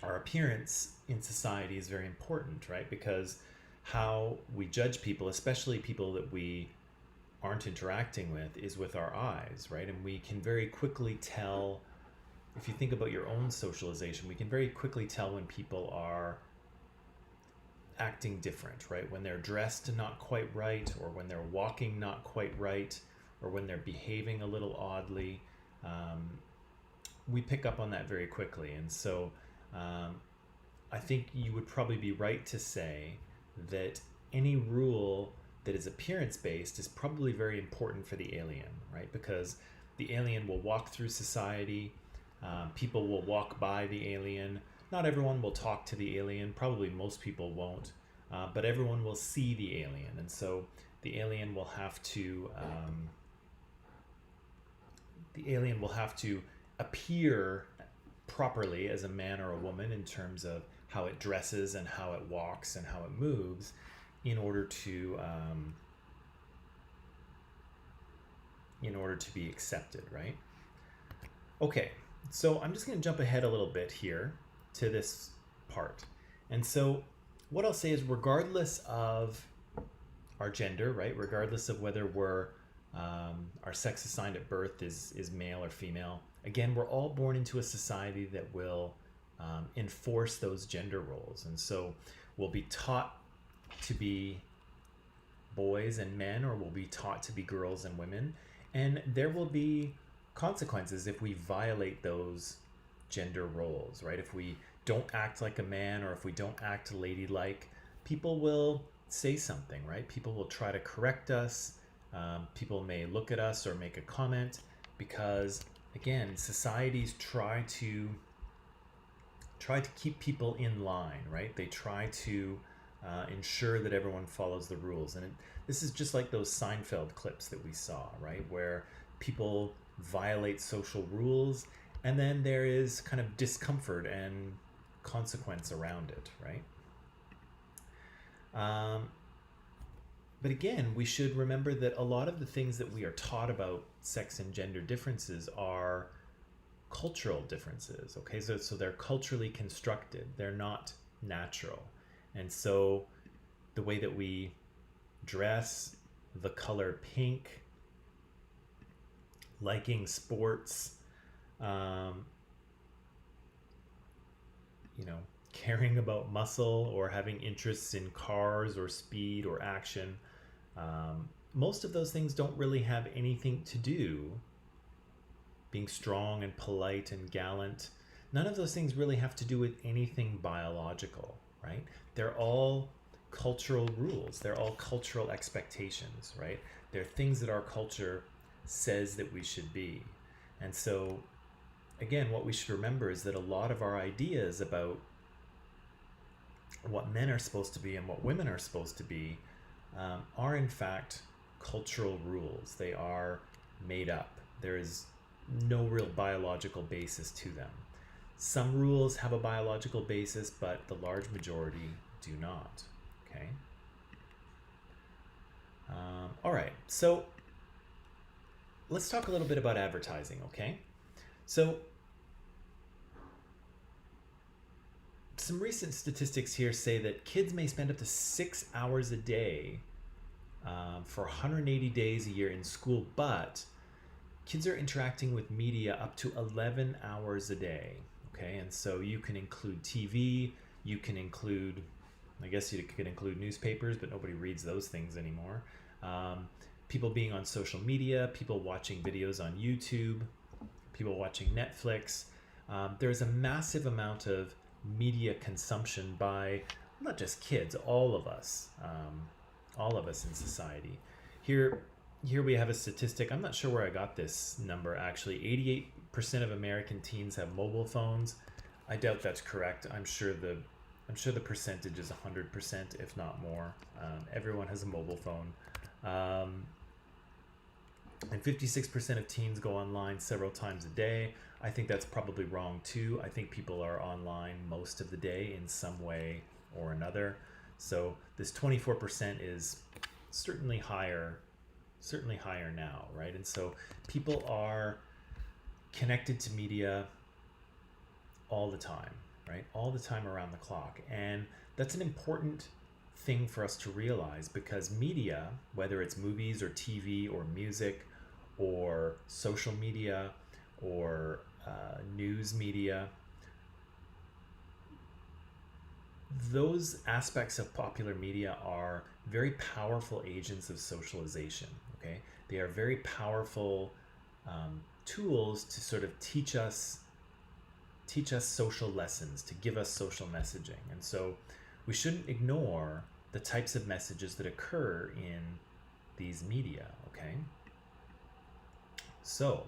our appearance in society is very important, right? Because how we judge people, especially people that we aren't interacting with, is with our eyes, right? And we can very quickly tell, if you think about your own socialization, we can very quickly tell when people are acting different, right? When they're dressed not quite right, or when they're walking not quite right, or when they're behaving a little oddly. We pick up on that very quickly. And so I think you would probably be right to say that any rule that is appearance based is probably very important for the alien, right? Because the alien will walk through society, people will walk by the alien. Not everyone will talk to the alien, probably most people won't, but everyone will see the alien. And so the alien will have to appear properly as a man or a woman in terms of how it dresses and how it walks and how it moves in order to be accepted, right? Okay, so I'm just going to jump ahead a little bit here to this part. And so what I'll say is, regardless of our gender, right, regardless of whether we're our sex assigned at birth is male or female, again, we're all born into a society that will enforce those gender roles. And so we'll be taught to be boys and men, or we'll be taught to be girls and women. And there will be consequences if we violate those gender roles, right? If we don't act like a man, or if we don't act ladylike, people will say something, right? People will try to correct us. People may look at us or make a comment, because again, societies try to keep people in line, right? They try to ensure that everyone follows the rules. And this is just like those Seinfeld clips that we saw, right? Where people violate social rules, and then there is kind of discomfort and consequence around it, right? But again, we should remember that a lot of the things that we are taught about sex and gender differences are cultural differences, okay? So they're culturally constructed, they're not natural. And so the way that we dress, the color pink, liking sports, caring about muscle or having interests in cars or speed or action, most of those things don't really have anything to do, being strong and polite and gallant, none of those things really have to do with anything biological, right? They're all cultural rules. They're all cultural expectations, right? They're things that our culture says that we should be. And so, again, what we should remember is that a lot of our ideas about what men are supposed to be and what women are supposed to be are in fact cultural rules. They are made up. There is no real biological basis to them. Some rules have a biological basis, but the large majority do not. Okay. All right. So let's talk a little bit about advertising. Okay. So some recent statistics here say that kids may spend up to 6 hours a day for 180 days a year in school, but kids are interacting with media up to 11 hours a day. Okay, and so you can include TV, you can include, I guess you could include newspapers, but nobody reads those things anymore. People being on social media, people watching videos on YouTube, people watching Netflix. There's a massive amount of media consumption by not just kids, all of us in society. Here we have a statistic. I'm not sure where I got this number actually. 88% of American teens have mobile phones. I doubt that's correct. I'm sure the percentage is 100%, if not more. Everyone has a mobile phone. And 56% of teens go online several times a day. I think that's probably wrong too. I think people are online most of the day in some way or another. So this 24% is certainly higher now, right? And so people are connected to media all the time, right? All the time around the clock. And that's an important thing for us to realize, because media, whether it's movies or TV or music or social media or news media, those aspects of popular media are very powerful agents of socialization. Okay, they are very powerful tools to sort of teach us social lessons, to give us social messaging. And so we shouldn't ignore the types of messages that occur in these media. Okay, so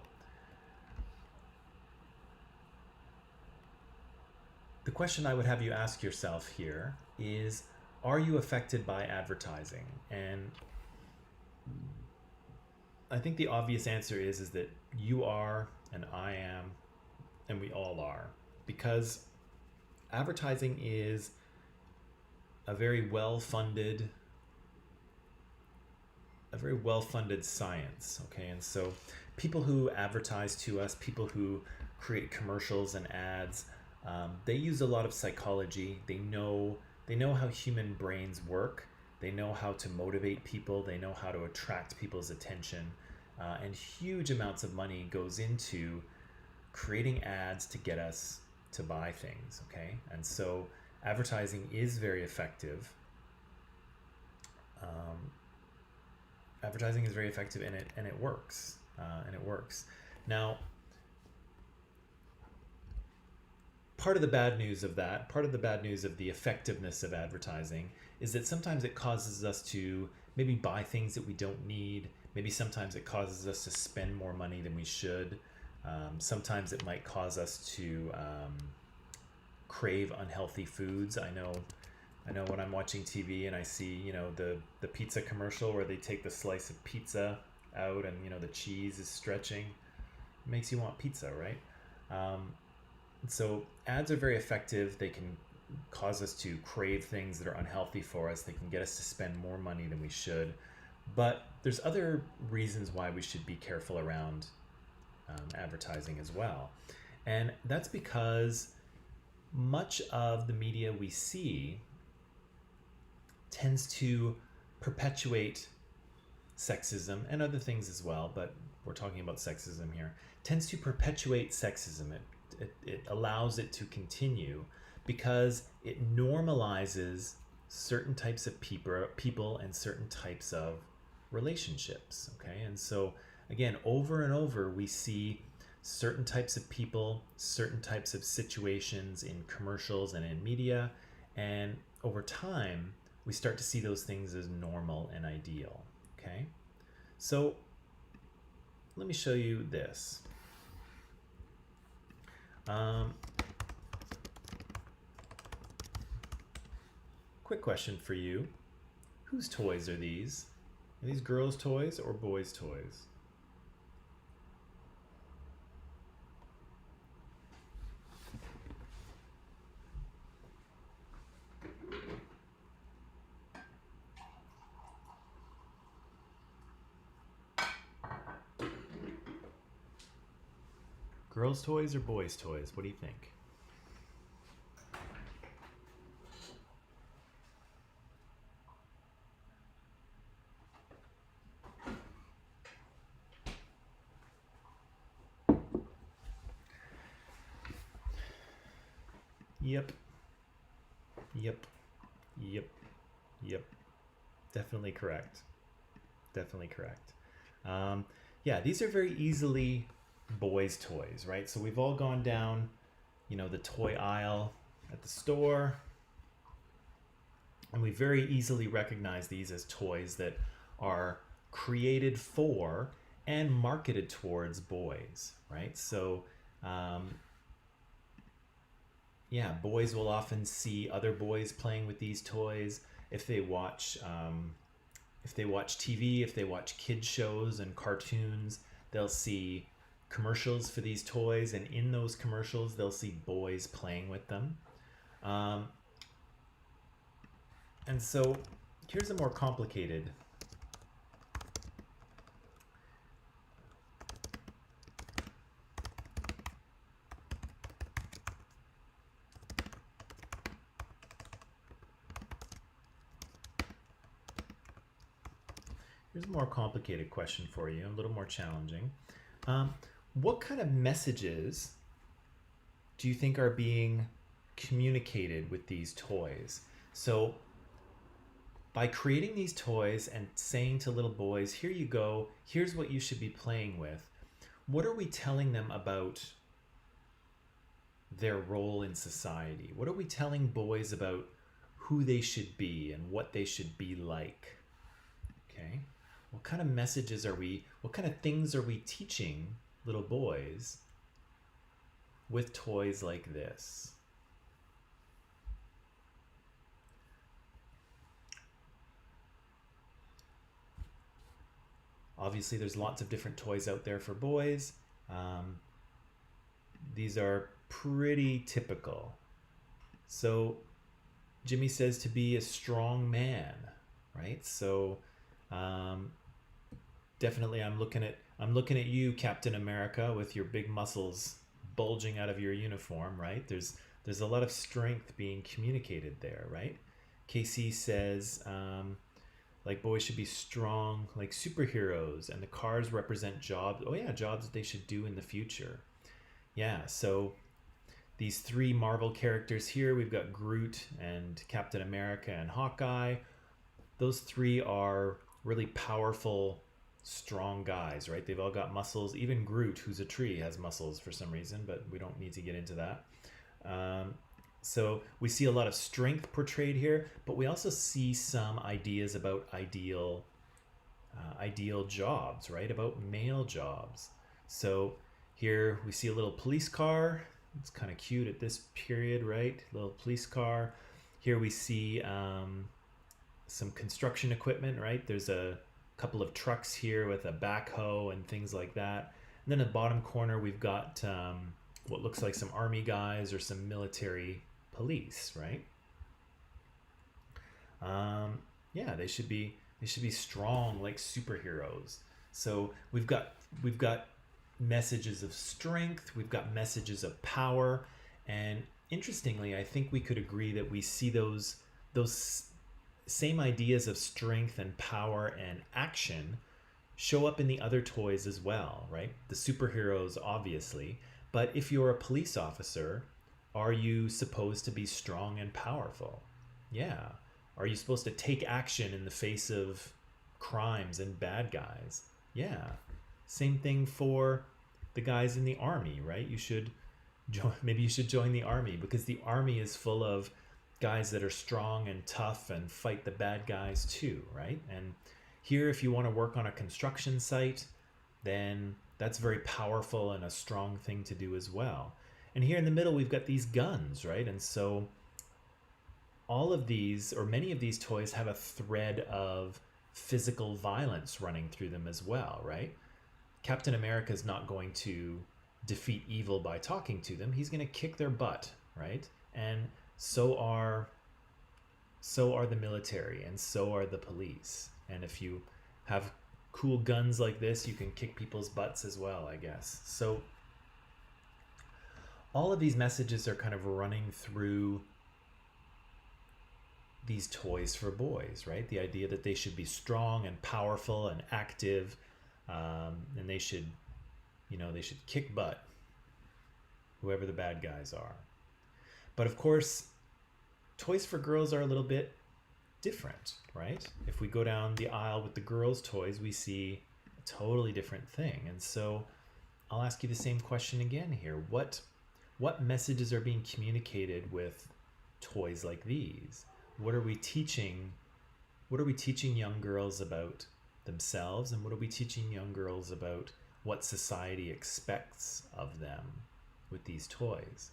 the question I would have you ask yourself here is, are you affected by advertising? And I think the obvious answer is that you are, and I am, and we all are, because advertising is a very well-funded science. Okay, and so people who advertise to us, people who create commercials and ads, they use a lot of psychology. They know how human brains work. They know how to motivate people. They know how to attract people's attention. And huge amounts of money goes into creating ads to get us to buy things. Okay, and so advertising is very effective. Advertising is very effective, and it works. Now, part of the bad news of the effectiveness of advertising, is that sometimes it causes us to maybe buy things that we don't need. Maybe sometimes it causes us to spend more money than we should. Sometimes it might cause us to crave unhealthy foods. I know when I'm watching TV and I see, the pizza commercial where they take the slice of pizza out and, the cheese is stretching. It makes you want pizza, right? So ads are very effective. They can cause us to crave things that are unhealthy for us. They can get us to spend more money than we should. But there's other reasons why we should be careful around advertising as well. And that's because much of the media we see tends to perpetuate sexism and other things as well, but we're talking about sexism here. Tends to perpetuate sexism. It allows it to continue because it normalizes certain types of people and certain types of relationships. Okay, and so again, over and over, we see certain types of people, certain types of situations in commercials and in media, and over time, we start to see those things as normal and ideal. Okay, so let me show you this. Um, quick question for you. Whose toys are these? Are these girls' toys or boys' toys? Girls' toys or boys' toys? What do you think? Yep. Yep. Yep. Yep. Definitely correct. Definitely correct. Um, yeah, these are very easily boys' toys, right? So we've all gone down, the toy aisle at the store, and we very easily recognize these as toys that are created for and marketed towards boys, right? So, um, yeah, boys will often see other boys playing with these toys if they watch TV, if they watch kids shows and cartoons, they'll see commercials for these toys, and in those commercials, they'll see boys playing with them. Um, and so, here's a more complicated. Here's a more complicated question for you, a little more challenging. Um, what kind of messages do you think are being communicated with these toys? So, by creating these toys and saying to little boys, here you go, here's what you should be playing with, what are we telling them about their role in society? What are we telling boys about who they should be and what they should be like? Okay. What kind of messages are we, what kind of things are we teaching little boys with toys like this? Obviously, there's lots of different toys out there for boys. Um, these are pretty typical. So, Jimmy says to be a strong man, right? So, um, definitely, I'm looking at you, Captain America, with your big muscles bulging out of your uniform, right? There's a lot of strength being communicated there, right? Casey says, like boys should be strong, like superheroes, and the cars represent jobs. Oh yeah, jobs that they should do in the future. Yeah, so these three Marvel characters here, we've got Groot and Captain America and Hawkeye. Those three are really powerful, strong guys, right? They've all got muscles. Even Groot, who's a tree, has muscles for some reason, but we don't need to get into that. Um, so we see a lot of strength portrayed here, but we also see some ideas about ideal jobs, right? About male jobs. So here we see a little police car. It's kind of cute at this period, right? Little police car. Here we see some construction equipment, right? There's a couple of trucks here with a backhoe and things like that. And then in the bottom corner, we've got what looks like some army guys or some military police, right? Yeah, they should be strong like superheroes. So we've got messages of strength, we've got messages of power, and interestingly, I think we could agree that we see those same ideas of strength and power and action show up in the other toys as well, right? The superheroes, obviously, but if you're a police officer, are you supposed to be strong and powerful? Yeah. Are you supposed to take action in the face of crimes and bad guys? Yeah. Same thing for the guys in the army, right? Maybe you should join the army because the army is full of guys that are strong and tough and fight the bad guys too, right? And here, if you want to work on a construction site, then that's very powerful and a strong thing to do as well. And here in the middle, we've got these guns, right? And so all of these, or many of these toys, have a thread of physical violence running through them as well, right? Captain America is not going to defeat evil by talking to them. He's going to kick their butt, right? And so are the military, and so are the police. And if you have cool guns like this, you can kick people's butts as well, I guess. So all of these messages are kind of running through these toys for boys, right? The idea that they should be strong and powerful and active, and they should kick butt, whoever the bad guys are. But of course, toys for girls are a little bit different, right? If we go down the aisle with the girls' toys, we see a totally different thing. And so I'll ask you the same question again here. What messages are being communicated with toys like these? What are we teaching young girls about themselves, and what are we teaching young girls about what society expects of them with these toys?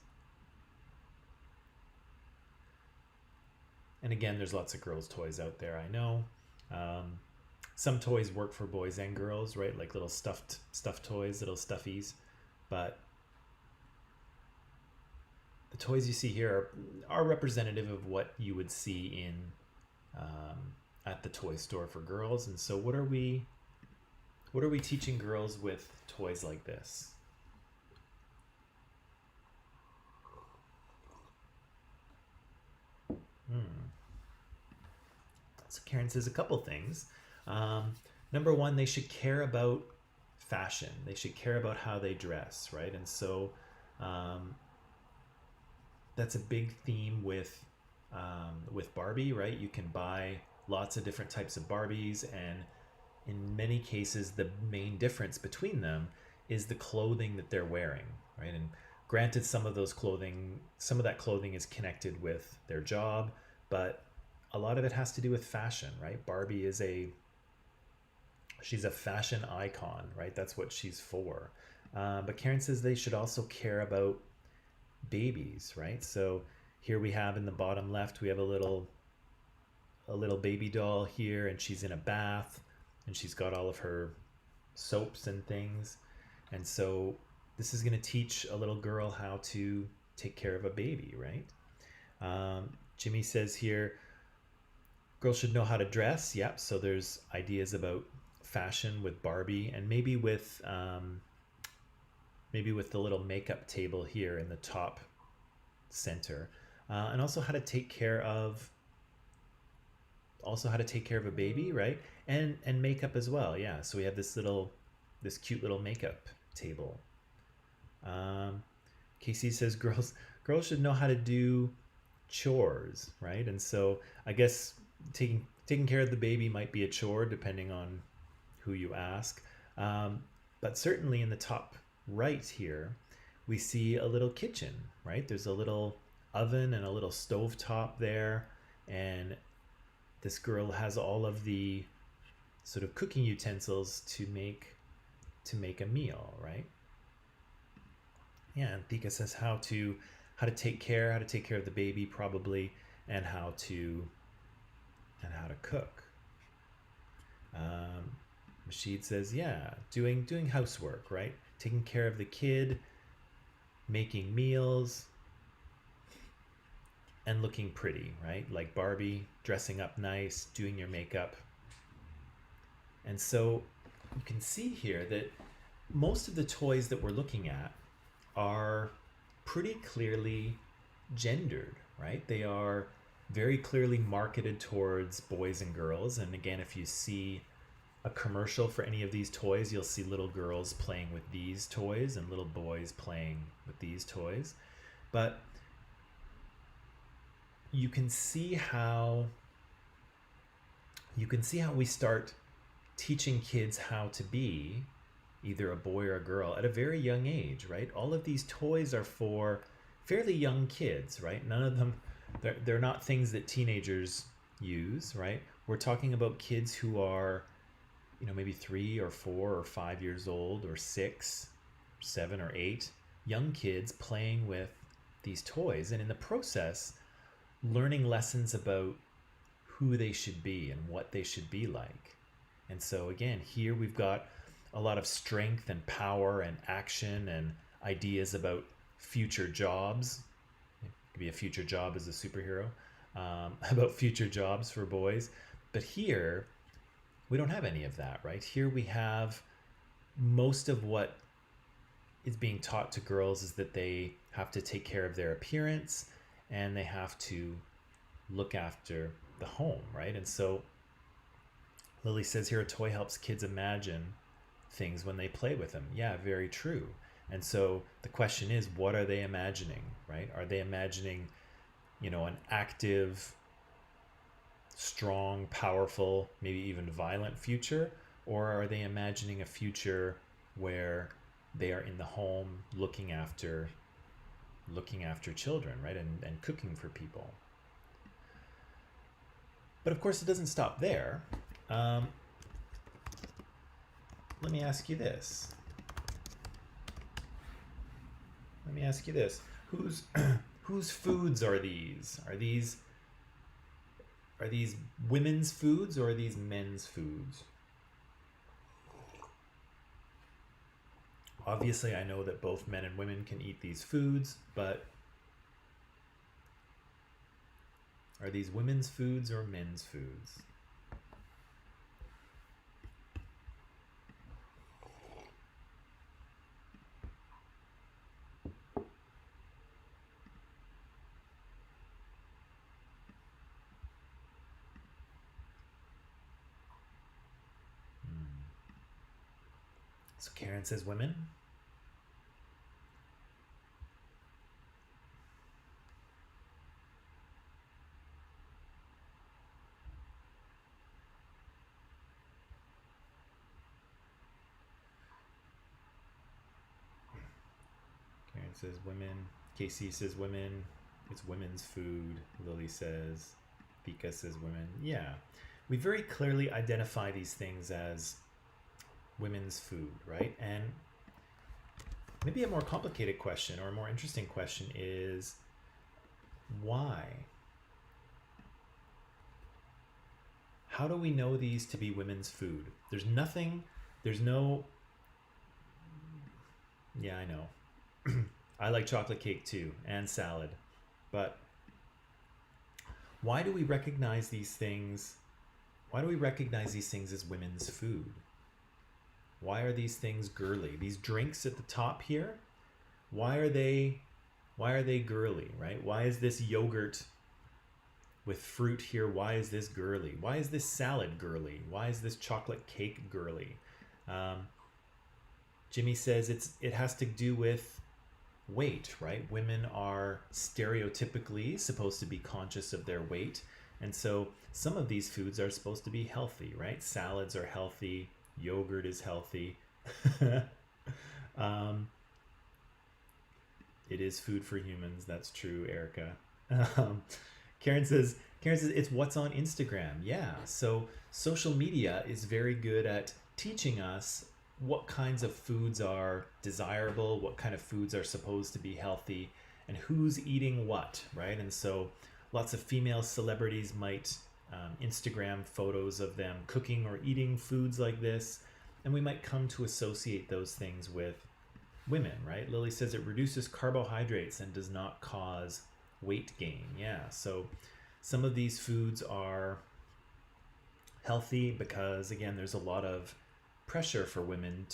And again, there's lots of girls' toys out there, I know. Some toys work for boys and girls, right? Like little stuffed toys, little stuffies. But the toys you see here are representative of what you would see in at the toy store for girls. And so what are we teaching girls with toys like this? So Karen says a couple things. Number one, they should care about fashion. They should care about how they dress, right? And so that's a big theme with Barbie, right? You can buy lots of different types of Barbies, and in many cases, the main difference between them is the clothing that they're wearing, right? And granted, some of that clothing is connected with their job, but a lot of it has to do with fashion, right? Barbie she's a fashion icon, right? That's what she's for. But Karen says they should also care about babies, right? So here we have in the bottom left, we have a little baby doll here, and she's in a bath, and she's got all of her soaps and things. And so this is going to teach a little girl how to take care of a baby, right? Jimmy says here, girls should know how to dress. Yep. So there's ideas about fashion with Barbie, and maybe with the little makeup table here in the top center, and also how to take care of a baby, right? And makeup as well. Yeah. So we have this cute little makeup table. Casey says girls should know how to do chores, right? And so I guess taking care of the baby might be a chore depending on who you ask. But certainly in the top right here, we see a little kitchen, right? There's a little oven and a little stove top there, and this girl has all of the sort of cooking utensils to make a meal, right? Yeah, and Thika says how to take care of the baby probably, and how to cook. Rashid says, yeah, doing housework, right? Taking care of the kid, making meals, and looking pretty, right? Like Barbie, dressing up nice, doing your makeup. And so you can see here that most of the toys that we're looking at are pretty clearly gendered, right? They are very clearly marketed towards boys and girls. And again, if you see a commercial for any of these toys, you'll see little girls playing with these toys and little boys playing with these toys. But you can see how we start teaching kids how to be either a boy or a girl at a very young age, right? All of these toys are for fairly young kids, right? None of them, they're not things that teenagers use, right? We're talking about kids who are, maybe 3 or 4 or 5 years old, or 6, 7 or 8, young kids playing with these toys, and in the process learning lessons about who they should be and what they should be like. And so again, here we've got a lot of strength and power and action and ideas about future jobs. It could be a future job as a superhero, about future jobs for boys. But here, we don't have any of that, right? Here we have most of what is being taught to girls is that they have to take care of their appearance and they have to look after the home, right? And so Lily says here a toy helps kids imagine things when they play with them. Yeah, very true. And so the question is, what are they imagining, right? Are they imagining, an active, strong, powerful, maybe even violent future? Or are they imagining a future where they are in the home looking after children, right? And cooking for people. But of course, it doesn't stop there. Let me ask you this. Whose whose foods are these? Are these women's foods or are these men's foods? Obviously, I know that both men and women can eat these foods, but are these women's foods or men's foods? So Karen says women. Karen says women. Casey says women. It's women's food. Lily says. Vika says women. Yeah. We very clearly identify these things as women's food, right? And maybe a more complicated question or a more interesting question is why? How do we know these to be women's food? Yeah, I know. I like chocolate cake too, and salad. But why do we recognize these things? Why do we recognize these things as women's food? Why are these things girly? These drinks at the top here, why are they girly, right? Why is this yogurt with fruit here? Why is this girly? Why is this salad girly? Why is this chocolate cake girly? Jimmy says it has to do with weight, right? Women are stereotypically supposed to be conscious of their weight. And so some of these foods are supposed to be healthy, right? Salads are healthy. Yogurt is healthy. It is food for humans. That's true, Erica. Karen says it's what's on Instagram. Yeah. So social media is very good at teaching us what kinds of foods are desirable, what kind of foods are supposed to be healthy, and who's eating what, right? And so lots of female celebrities might Instagram photos of them cooking or eating foods like this, and we might come to associate those things with women, right? Lily says it reduces carbohydrates and does not cause weight gain. Yeah, so some of these foods are healthy because, again, there's a lot of pressure for women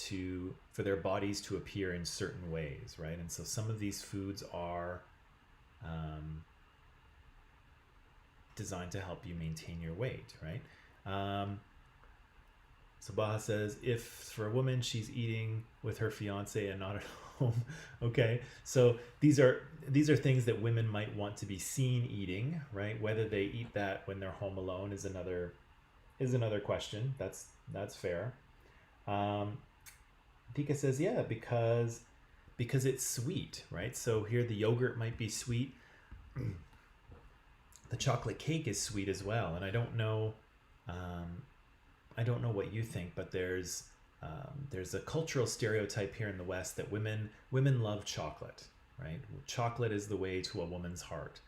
for their bodies to appear in certain ways, right? And so some of these foods are designed to help you maintain your weight, right? So Baha says, if for a woman she's eating with her fiance and not at home, okay. So these are things that women might want to be seen eating, right? Whether they eat that when they're home alone is another question. That's fair. Tika says, yeah, because it's sweet, right? So here the yogurt might be sweet. The chocolate cake is sweet as well, and I don't know what you think, but there's there's a cultural stereotype here in the West that women love chocolate, right? Chocolate is the way to a woman's heart.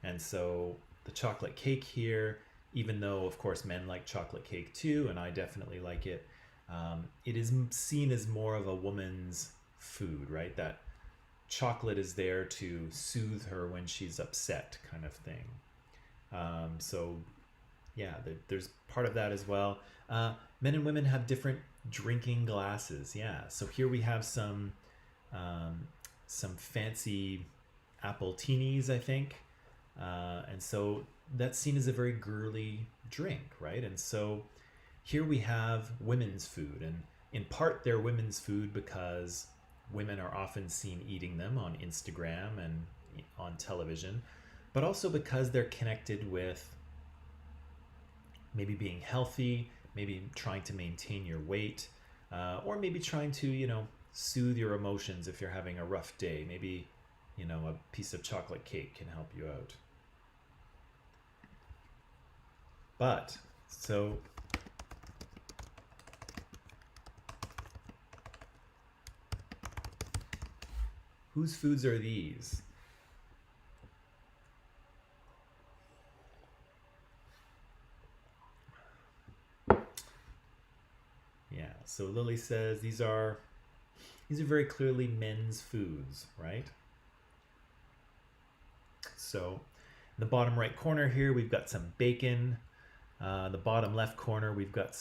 And so the chocolate cake here, even though of course men like chocolate cake too, and I definitely like it, it is seen as more of a woman's food, right? That chocolate is there to soothe her when she's upset, kind of thing. So yeah, there's part of that as well. Men and women have different drinking glasses. Yeah, so here we have some fancy apple teenies, I think, and so that's seen as a very girly drink, right? And so here we have women's food, and in part they're women's food because women are often seen eating them on Instagram and on television, but also because they're connected with maybe being healthy, maybe trying to maintain your weight, or maybe trying to, soothe your emotions if you're having a rough day. Maybe, a piece of chocolate cake can help you out. But, so whose foods are these? Yeah, so Lily says these are very clearly men's foods, right? So in the bottom right corner here, we've got some bacon. The bottom left corner, we've got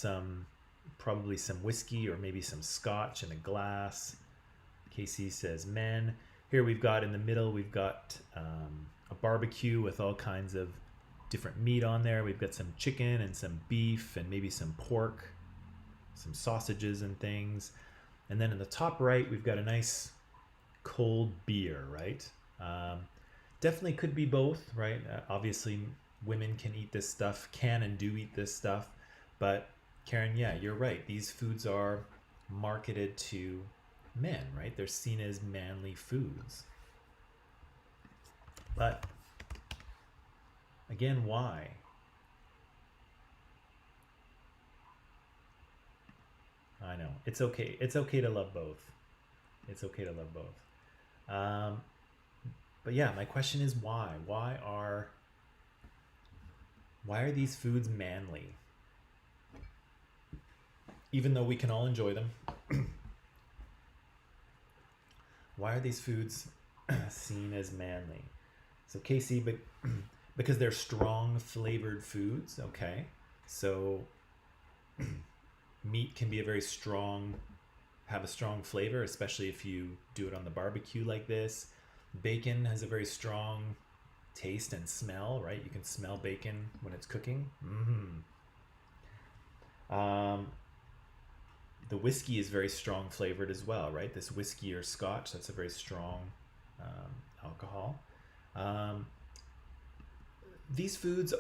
probably some whiskey or maybe some scotch in a glass. Casey says men. Here we've got in the middle, we've got a barbecue with all kinds of different meat on there. We've got some chicken and some beef and maybe some pork, some sausages and things. And then in the top right, we've got a nice cold beer, right? Definitely could be both, right? Obviously, women can eat this stuff, can and do eat this stuff. But Karen, yeah, you're right. These foods are marketed to men, right? They're seen as manly foods. But again, why? I know. It's okay. It's okay to love both. It's okay to love both. But yeah, my question is why? Why are these foods manly? Even though we can all enjoy them, why are these foods seen as manly? So Casey, but because they're strong flavored foods, okay. So meat can be have a strong flavor, especially if you do it on the barbecue like this. Bacon has a very strong taste and smell, right? You can smell bacon when it's cooking. The whiskey is very strong flavored as well, right? This whiskey or scotch, that's a very strong alcohol. These foods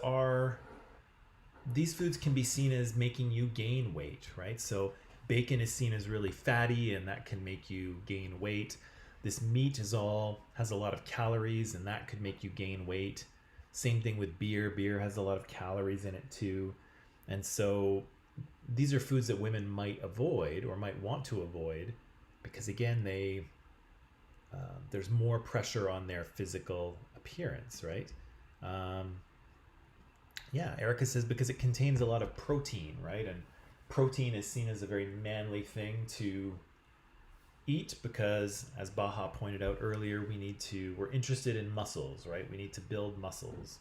can be seen as making you gain weight, right? So bacon is seen as really fatty and that can make you gain weight. This meat has a lot of calories and that could make you gain weight. Same thing with beer. Beer has a lot of calories in it too. And so these are foods that women might avoid or might want to avoid because again, there's more pressure on their physical appearance, right? Yeah, Erica says because it contains a lot of protein, right? And protein is seen as a very manly thing to eat because, as Baha pointed out earlier, we're interested in muscles, right? We need to build muscles.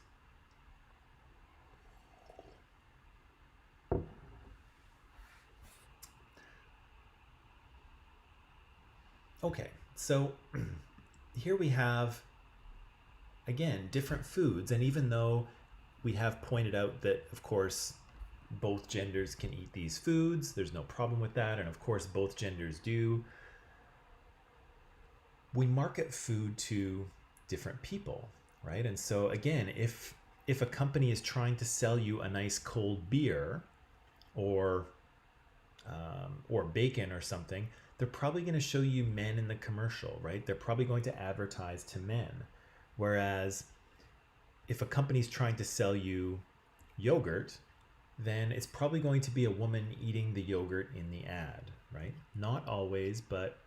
Okay, so here we have, again, different foods. And even though we have pointed out that, of course, both genders can eat these foods, there's no problem with that. And of course, both genders do. We market food to different people, right? And so again, if a company is trying to sell you a nice cold beer or bacon or something, they're probably going to show you men in the commercial, right? They're probably going to advertise to men. Whereas if a company's trying to sell you yogurt, then it's probably going to be a woman eating the yogurt in the ad, right? Not always, but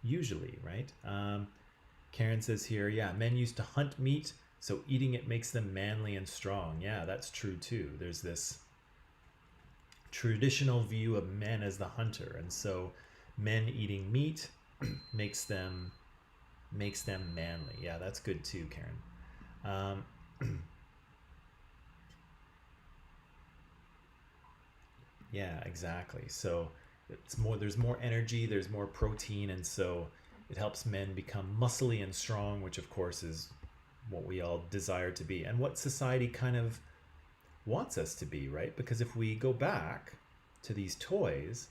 usually, right? Karen says here, yeah, men used to hunt meat, so eating it makes them manly and strong. Yeah, that's true too. There's this traditional view of men as the hunter, and so men eating meat makes them manly. Yeah, that's good too, Karen. Yeah, exactly. So it's more, there's more energy, there's more protein, and so it helps men become muscly and strong, which of course is what we all desire to be and what society kind of wants us to be, right? Because if we go back to these toys,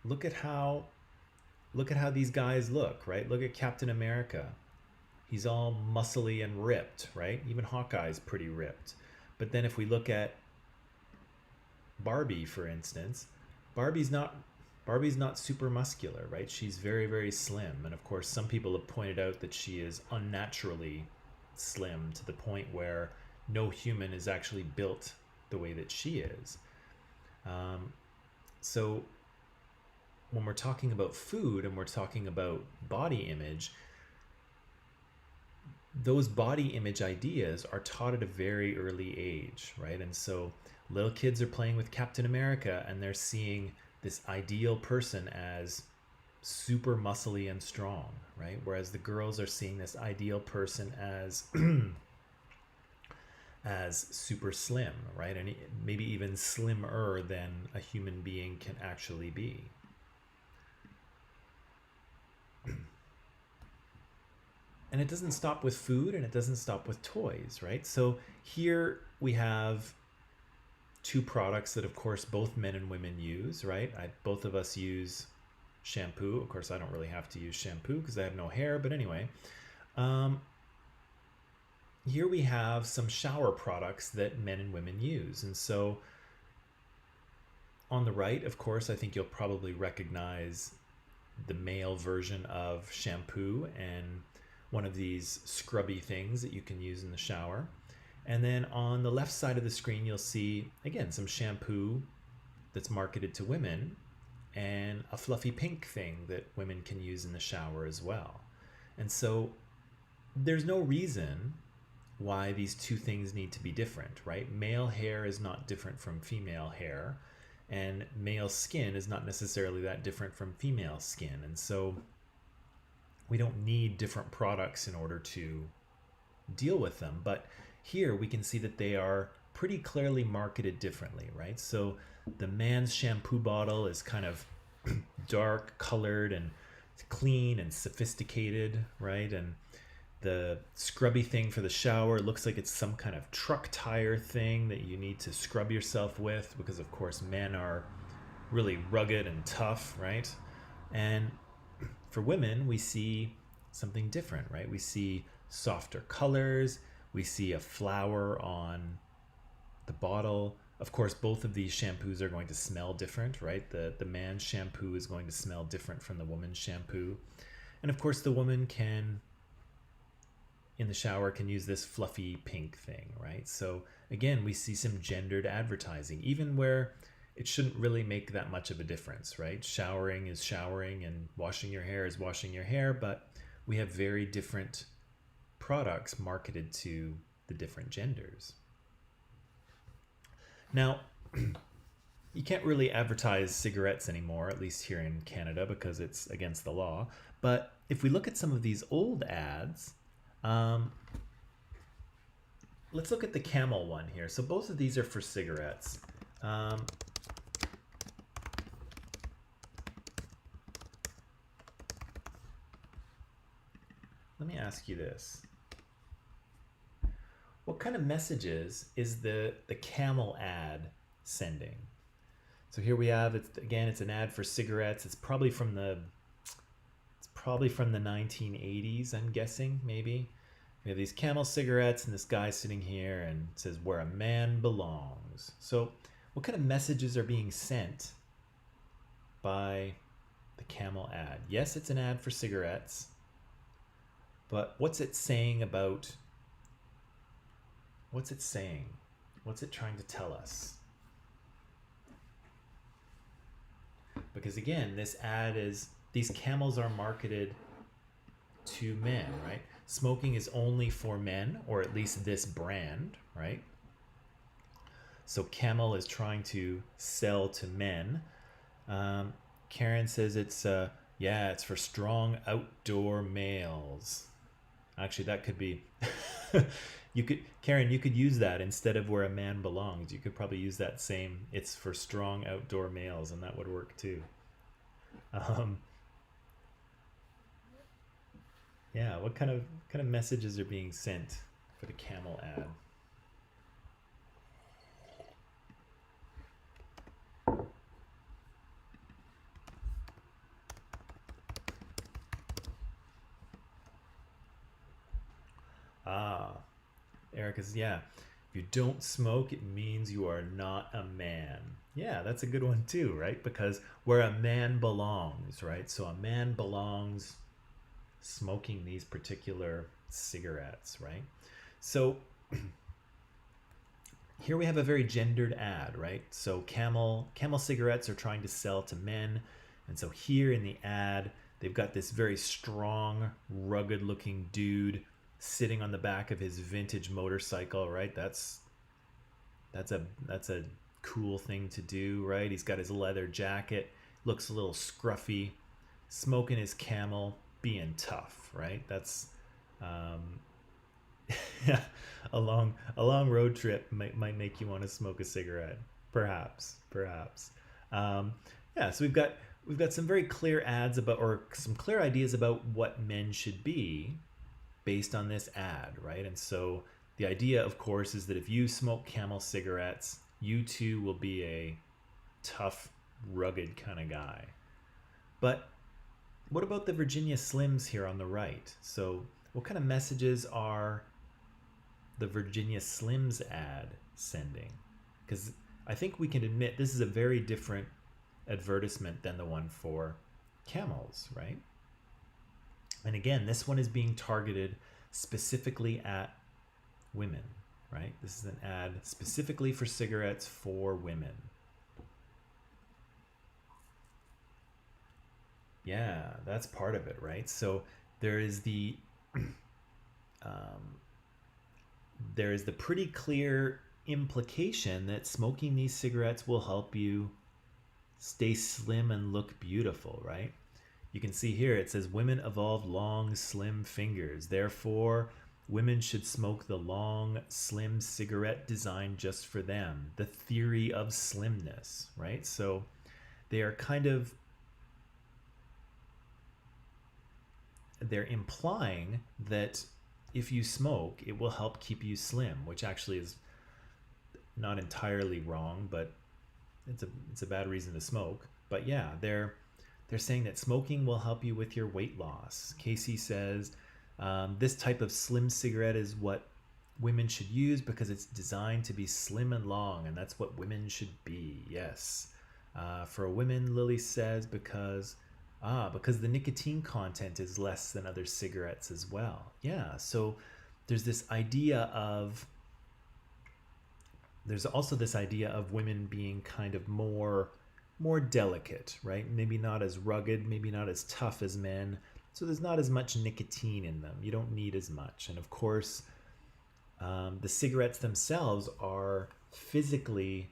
look at how these guys look, right? Look at Captain America. He's all muscly and ripped, right? Even Hawkeye's pretty ripped. But then if we look at Barbie, for instance, Barbie's not Barbie's not super muscular, right? She's very, very slim. And of course, some people have pointed out that she is unnaturally slim to the point where no human is actually built the way that she is. Um, so when we're talking about food and we're talking about body image, those body image ideas are taught at a very early age, right? And so little kids are playing with Captain America and they're seeing this ideal person as super muscly and strong, right? Whereas the girls are seeing this ideal person as as super slim, right? And maybe even slimmer than a human being can actually be. And it doesn't stop with food and it doesn't stop with toys, right? So here we have two products that, of course, both men and women use, right? Both of us use shampoo. Of course, I don't really have to use shampoo because I have no hair, but anyway. Here we have some shower products that men and women use. And so on the right, of course, I think you'll probably recognize the male version of shampoo and one of these scrubby things that you can use in the shower. And then on the left side of the screen, you'll see, again, some shampoo that's marketed to women and a fluffy pink thing that women can use in the shower as well. And so there's no reason why these two things need to be different, right? Male hair is not different from female hair, and male skin is not necessarily that different from female skin. And so we don't need different products in order to deal with them. But here we can see that they are pretty clearly marketed differently, right? So the man's shampoo bottle is kind of dark colored and clean and sophisticated, right? And the scrubby thing for the shower looks like it's some kind of truck tire thing that you need to scrub yourself with because, of course, men are really rugged and tough, right? And for women, we see something different, right? We see softer colors. We see a flower on the bottle. Of course, both of these shampoos are going to smell different, right? The man's shampoo is going to smell different from the woman's shampoo. And of course, the woman in the shower can use this fluffy pink thing, right? So again, we see some gendered advertising, even where it shouldn't really make that much of a difference, right? Showering is showering and washing your hair is washing your hair, but we have very different products marketed to the different genders. Now, you can't really advertise cigarettes anymore, at least here in Canada, because it's against the law. But if we look at some of these old ads, let's look at the Camel one here. So both of these are for cigarettes. Let me ask you this. What kind of messages is the Camel ad sending? So here we have, it's an ad for cigarettes. It's probably from the 1980s, I'm guessing, maybe. We have these Camel cigarettes and this guy sitting here and it says where a man belongs. So what kind of messages are being sent by the Camel ad? Yes, it's an ad for cigarettes, but what's it saying about, what's it saying? What's it trying to tell us? because again, these Camels are marketed to men, right? Smoking is only for men, or at least this brand, right? So Camel is trying to sell to men. Karen says it's for strong outdoor males. Actually, that could be Karen, you could use that instead of where a man belongs. You could probably use that same, it's for strong outdoor males, and that would work too. Um, yeah, what kind of messages are being sent for the Camel ad? Ah, Erica's, yeah. If you don't smoke, it means you are not a man. Yeah, that's a good one too, right? Because where a man belongs, right? So a man belongs smoking these particular cigarettes, right? So here we have a very gendered ad, right? So Camel cigarettes are trying to sell to men, and so here in the ad, they've got this very strong, rugged-looking dude sitting on the back of his vintage motorcycle, right? That's a cool thing to do, right? He's got his leather jacket, looks a little scruffy, smoking his Camel, being tough, right? That's um, yeah, a long road trip might make you want to smoke a cigarette, perhaps. Um, yeah, so we've got some very clear ads about, or some clear ideas about what men should be based on this ad, right? And so the idea, of course, is that if you smoke Camel cigarettes, you too will be a tough, rugged kind of guy. But what about the Virginia Slims here on the right? So what kind of messages are the Virginia Slims ad sending? Because I think we can admit this is a very different advertisement than the one for Camels, right? And again, this one is being targeted specifically at women, right? This is an ad specifically for cigarettes for women. Yeah, that's part of it, right? So there is the um, there is the pretty clear implication that smoking these cigarettes will help you stay slim and look beautiful, right? You can see here it says women evolved long, slim fingers. Therefore, women should smoke the long, slim cigarette designed just for them. The theory of slimness, right? So they are they're implying that if you smoke, it will help keep you slim, which actually is not entirely wrong, but it's a bad reason to smoke. But yeah, they're saying that smoking will help you with your weight loss. Casey says this type of slim cigarette is what women should use because it's designed to be slim and long, and that's what women should be. Yes. For women, Lily says because the nicotine content is less than other cigarettes as well. Yeah. So there's this idea of there's also this idea of women being kind of more delicate, right? Maybe not as rugged, maybe not as tough as men. So there's not as much nicotine in them. You don't need as much. And of course, the cigarettes themselves are physically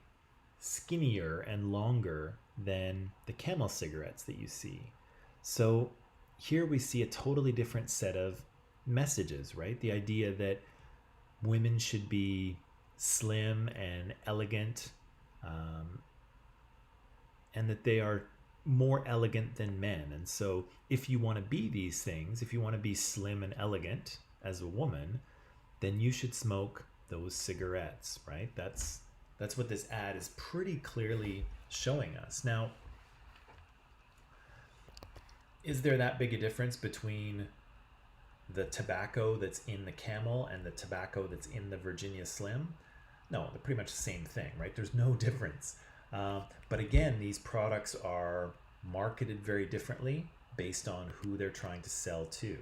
skinnier and longer than the Camel cigarettes that you see. So here we see a totally different set of messages, right? The idea that women should be slim and elegant, and that they are more elegant than men. And so if you want to be these things, if you want to be slim and elegant as a woman, then you should smoke those cigarettes, right? That's what this ad is pretty clearly showing us. Now, is there that big a difference between the tobacco that's in the Camel and the tobacco that's in the Virginia Slim? No, they're pretty much the same thing, right? There's no difference. But again, these products are marketed very differently based on who they're trying to sell to.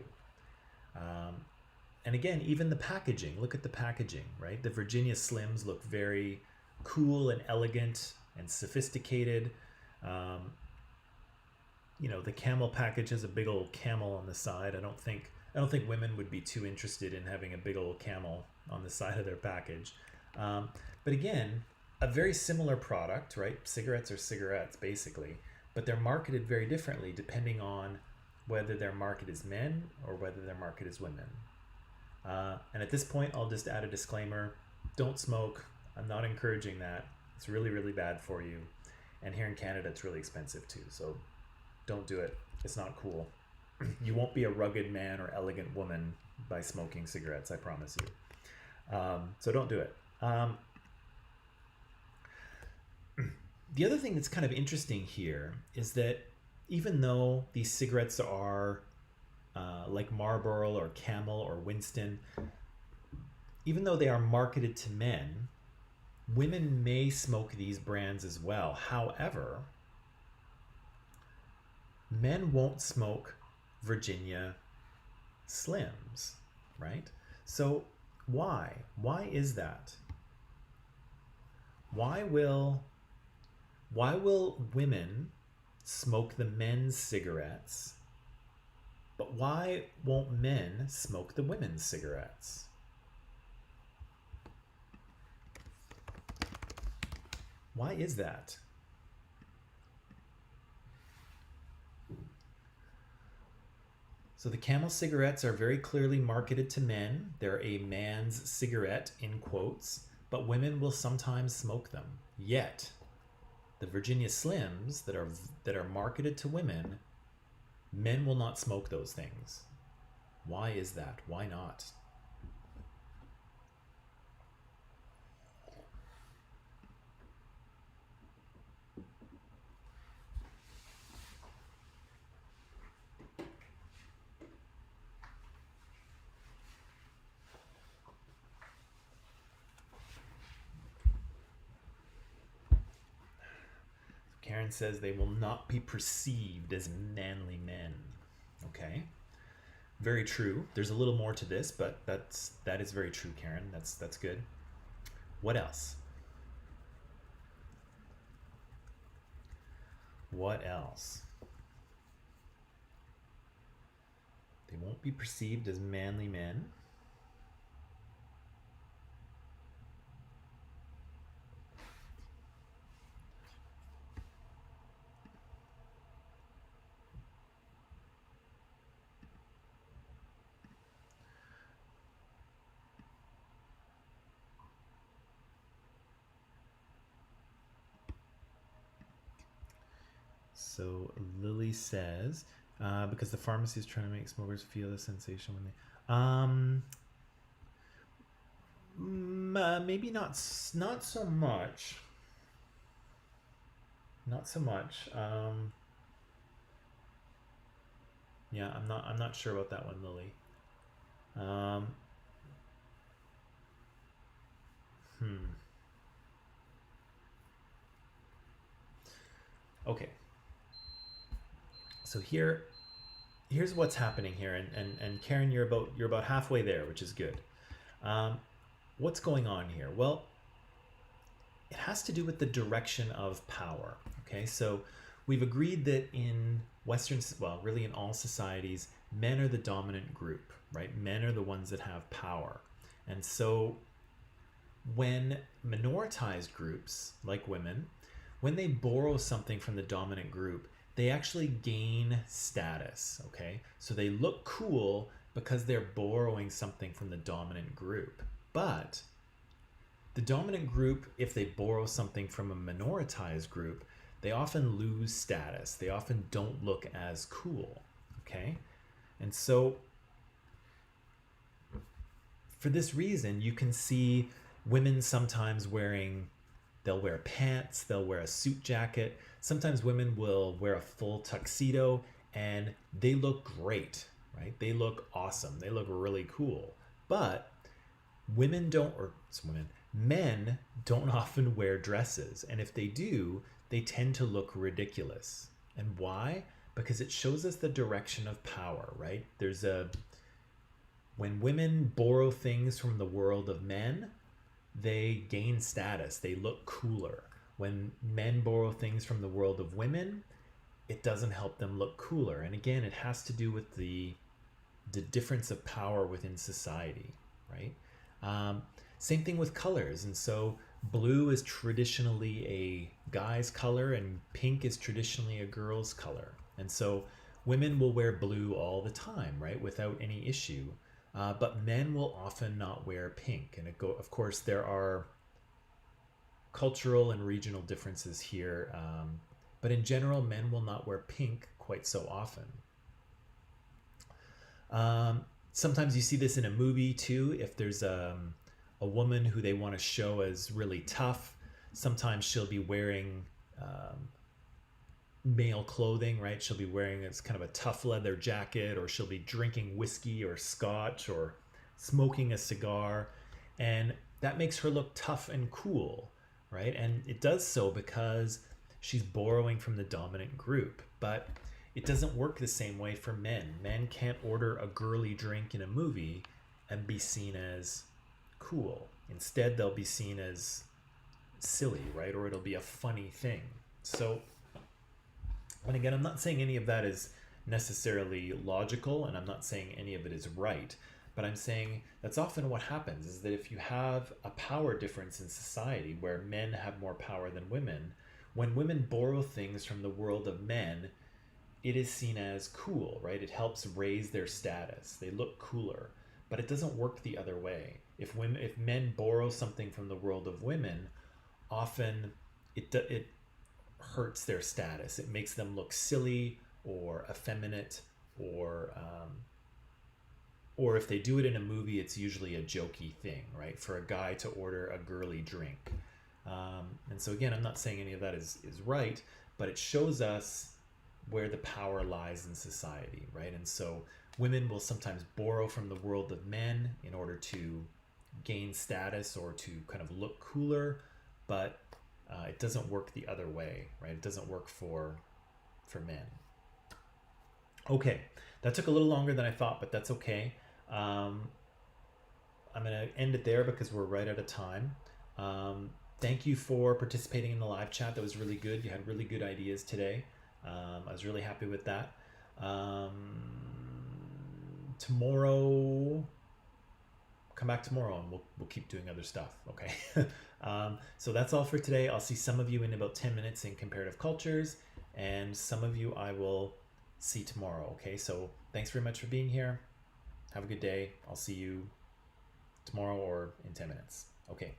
And again, even the packaging, look at the packaging, right? The Virginia Slims look very cool and elegant and sophisticated. the camel package has a big old camel on the side. I don't think women would be too interested in having a big old camel on the side of their package. Um, but again, a very similar product, right? Cigarettes are cigarettes, basically, but they're marketed very differently depending on whether their market is men or whether their market is women. And at this point, I'll just add a disclaimer: don't smoke. I'm not encouraging that. It's really, really bad for you. And here in Canada, it's really expensive too. So don't do it. It's not cool. You won't be a rugged man or elegant woman by smoking cigarettes, I promise you. So don't do it. The other thing that's kind of interesting here is that even though these cigarettes are like Marlboro or Camel or Winston, even though they are marketed to men, women may smoke these brands as well. However, men won't smoke Virginia Slims, right? So why? Why is that? Why will women smoke the men's cigarettes, but why won't men smoke the women's cigarettes? Why is that? So the Camel cigarettes are very clearly marketed to men. They're a man's cigarette, in quotes, but women will sometimes smoke them. Yet, the Virginia Slims that are marketed to women, men will not smoke those things. Why is that? Why not? Karen says they will not be perceived as manly men. Okay. Very true. There's a little more to this, but that is very true, Karen. That's good. What else? What else? They won't be perceived as manly men. So Lily says, because the pharmacy is trying to make smokers feel the sensation when they, maybe not so much. Not so much. Yeah, I'm not sure about that one, Lily. Okay. So here's what's happening here, and Karen, you're about halfway there, which is good. What's going on here? Well, it has to do with the direction of power. Okay, so we've agreed that in really in all societies, men are the dominant group, right? Men are the ones that have power. And so when minoritized groups, like women, when they borrow something from the dominant group, they actually gain status, okay? So they look cool because they're borrowing something from the dominant group. But the dominant group, if they borrow something from a minoritized group, they often lose status. They often don't look as cool, okay? And so for this reason, you can see women sometimes they'll wear pants, they'll wear a suit jacket. Sometimes women will wear a full tuxedo and they look great, right? They look awesome. They look really cool. But men don't often wear dresses. And if they do, they tend to look ridiculous. And why? Because it shows us the direction of power, right? When women borrow things from the world of men, they gain status. They look cooler. When men borrow things from the world of women, it doesn't help them look cooler. And again, it has to do with the difference of power within society, right? Um, Same thing with colors. And so blue is traditionally a guy's color, and pink is traditionally a girl's color. And so women will wear blue all the time, right, without any issue. But men will often not wear pink. And of course, there are cultural and regional differences here. But in general, men will not wear pink quite so often. Sometimes you see this in a movie too. If there's a woman who they want to show as really tough, sometimes she'll be wearing male clothing, right? She'll be wearing it's kind of a tough leather jacket, or she'll be drinking whiskey or scotch or smoking a cigar. And that makes her look tough and cool, right? And it does so because she's borrowing from the dominant group. But it doesn't work the same way for men. Men can't order a girly drink in a movie and be seen as cool. Instead, they'll be seen as silly, right? Or it'll be a funny thing. So, and again, I'm not saying any of that is necessarily logical, and I'm not saying any of it is right, but I'm saying that's often what happens, is that if you have a power difference in society where men have more power than women, when women borrow things from the world of men, it is seen as cool, right? It helps raise their status. They look cooler, but it doesn't work the other way. If men borrow something from the world of women, often it hurts their status. It makes them look silly or effeminate, or if they do it in a movie, it's usually a jokey thing, right? For a guy to order a girly drink. And so again, I'm not saying any of that is right, but it shows us where the power lies in society, right? And so women will sometimes borrow from the world of men in order to gain status or to kind of look cooler, but it doesn't work the other way, right? It doesn't work for men. Okay, that took a little longer than I thought, but that's okay. I'm going to end it there because we're right out of time. Thank you for participating in the live chat. That was really good. You had really good ideas today. I was really happy with that. Tomorrow, come back tomorrow and we'll keep doing other stuff. Okay. So that's all for today. I'll see some of you in about 10 minutes in comparative cultures, and some of you I will see tomorrow. Okay. So thanks very much for being here. Have a good day. I'll see you tomorrow or in 10 minutes. Okay.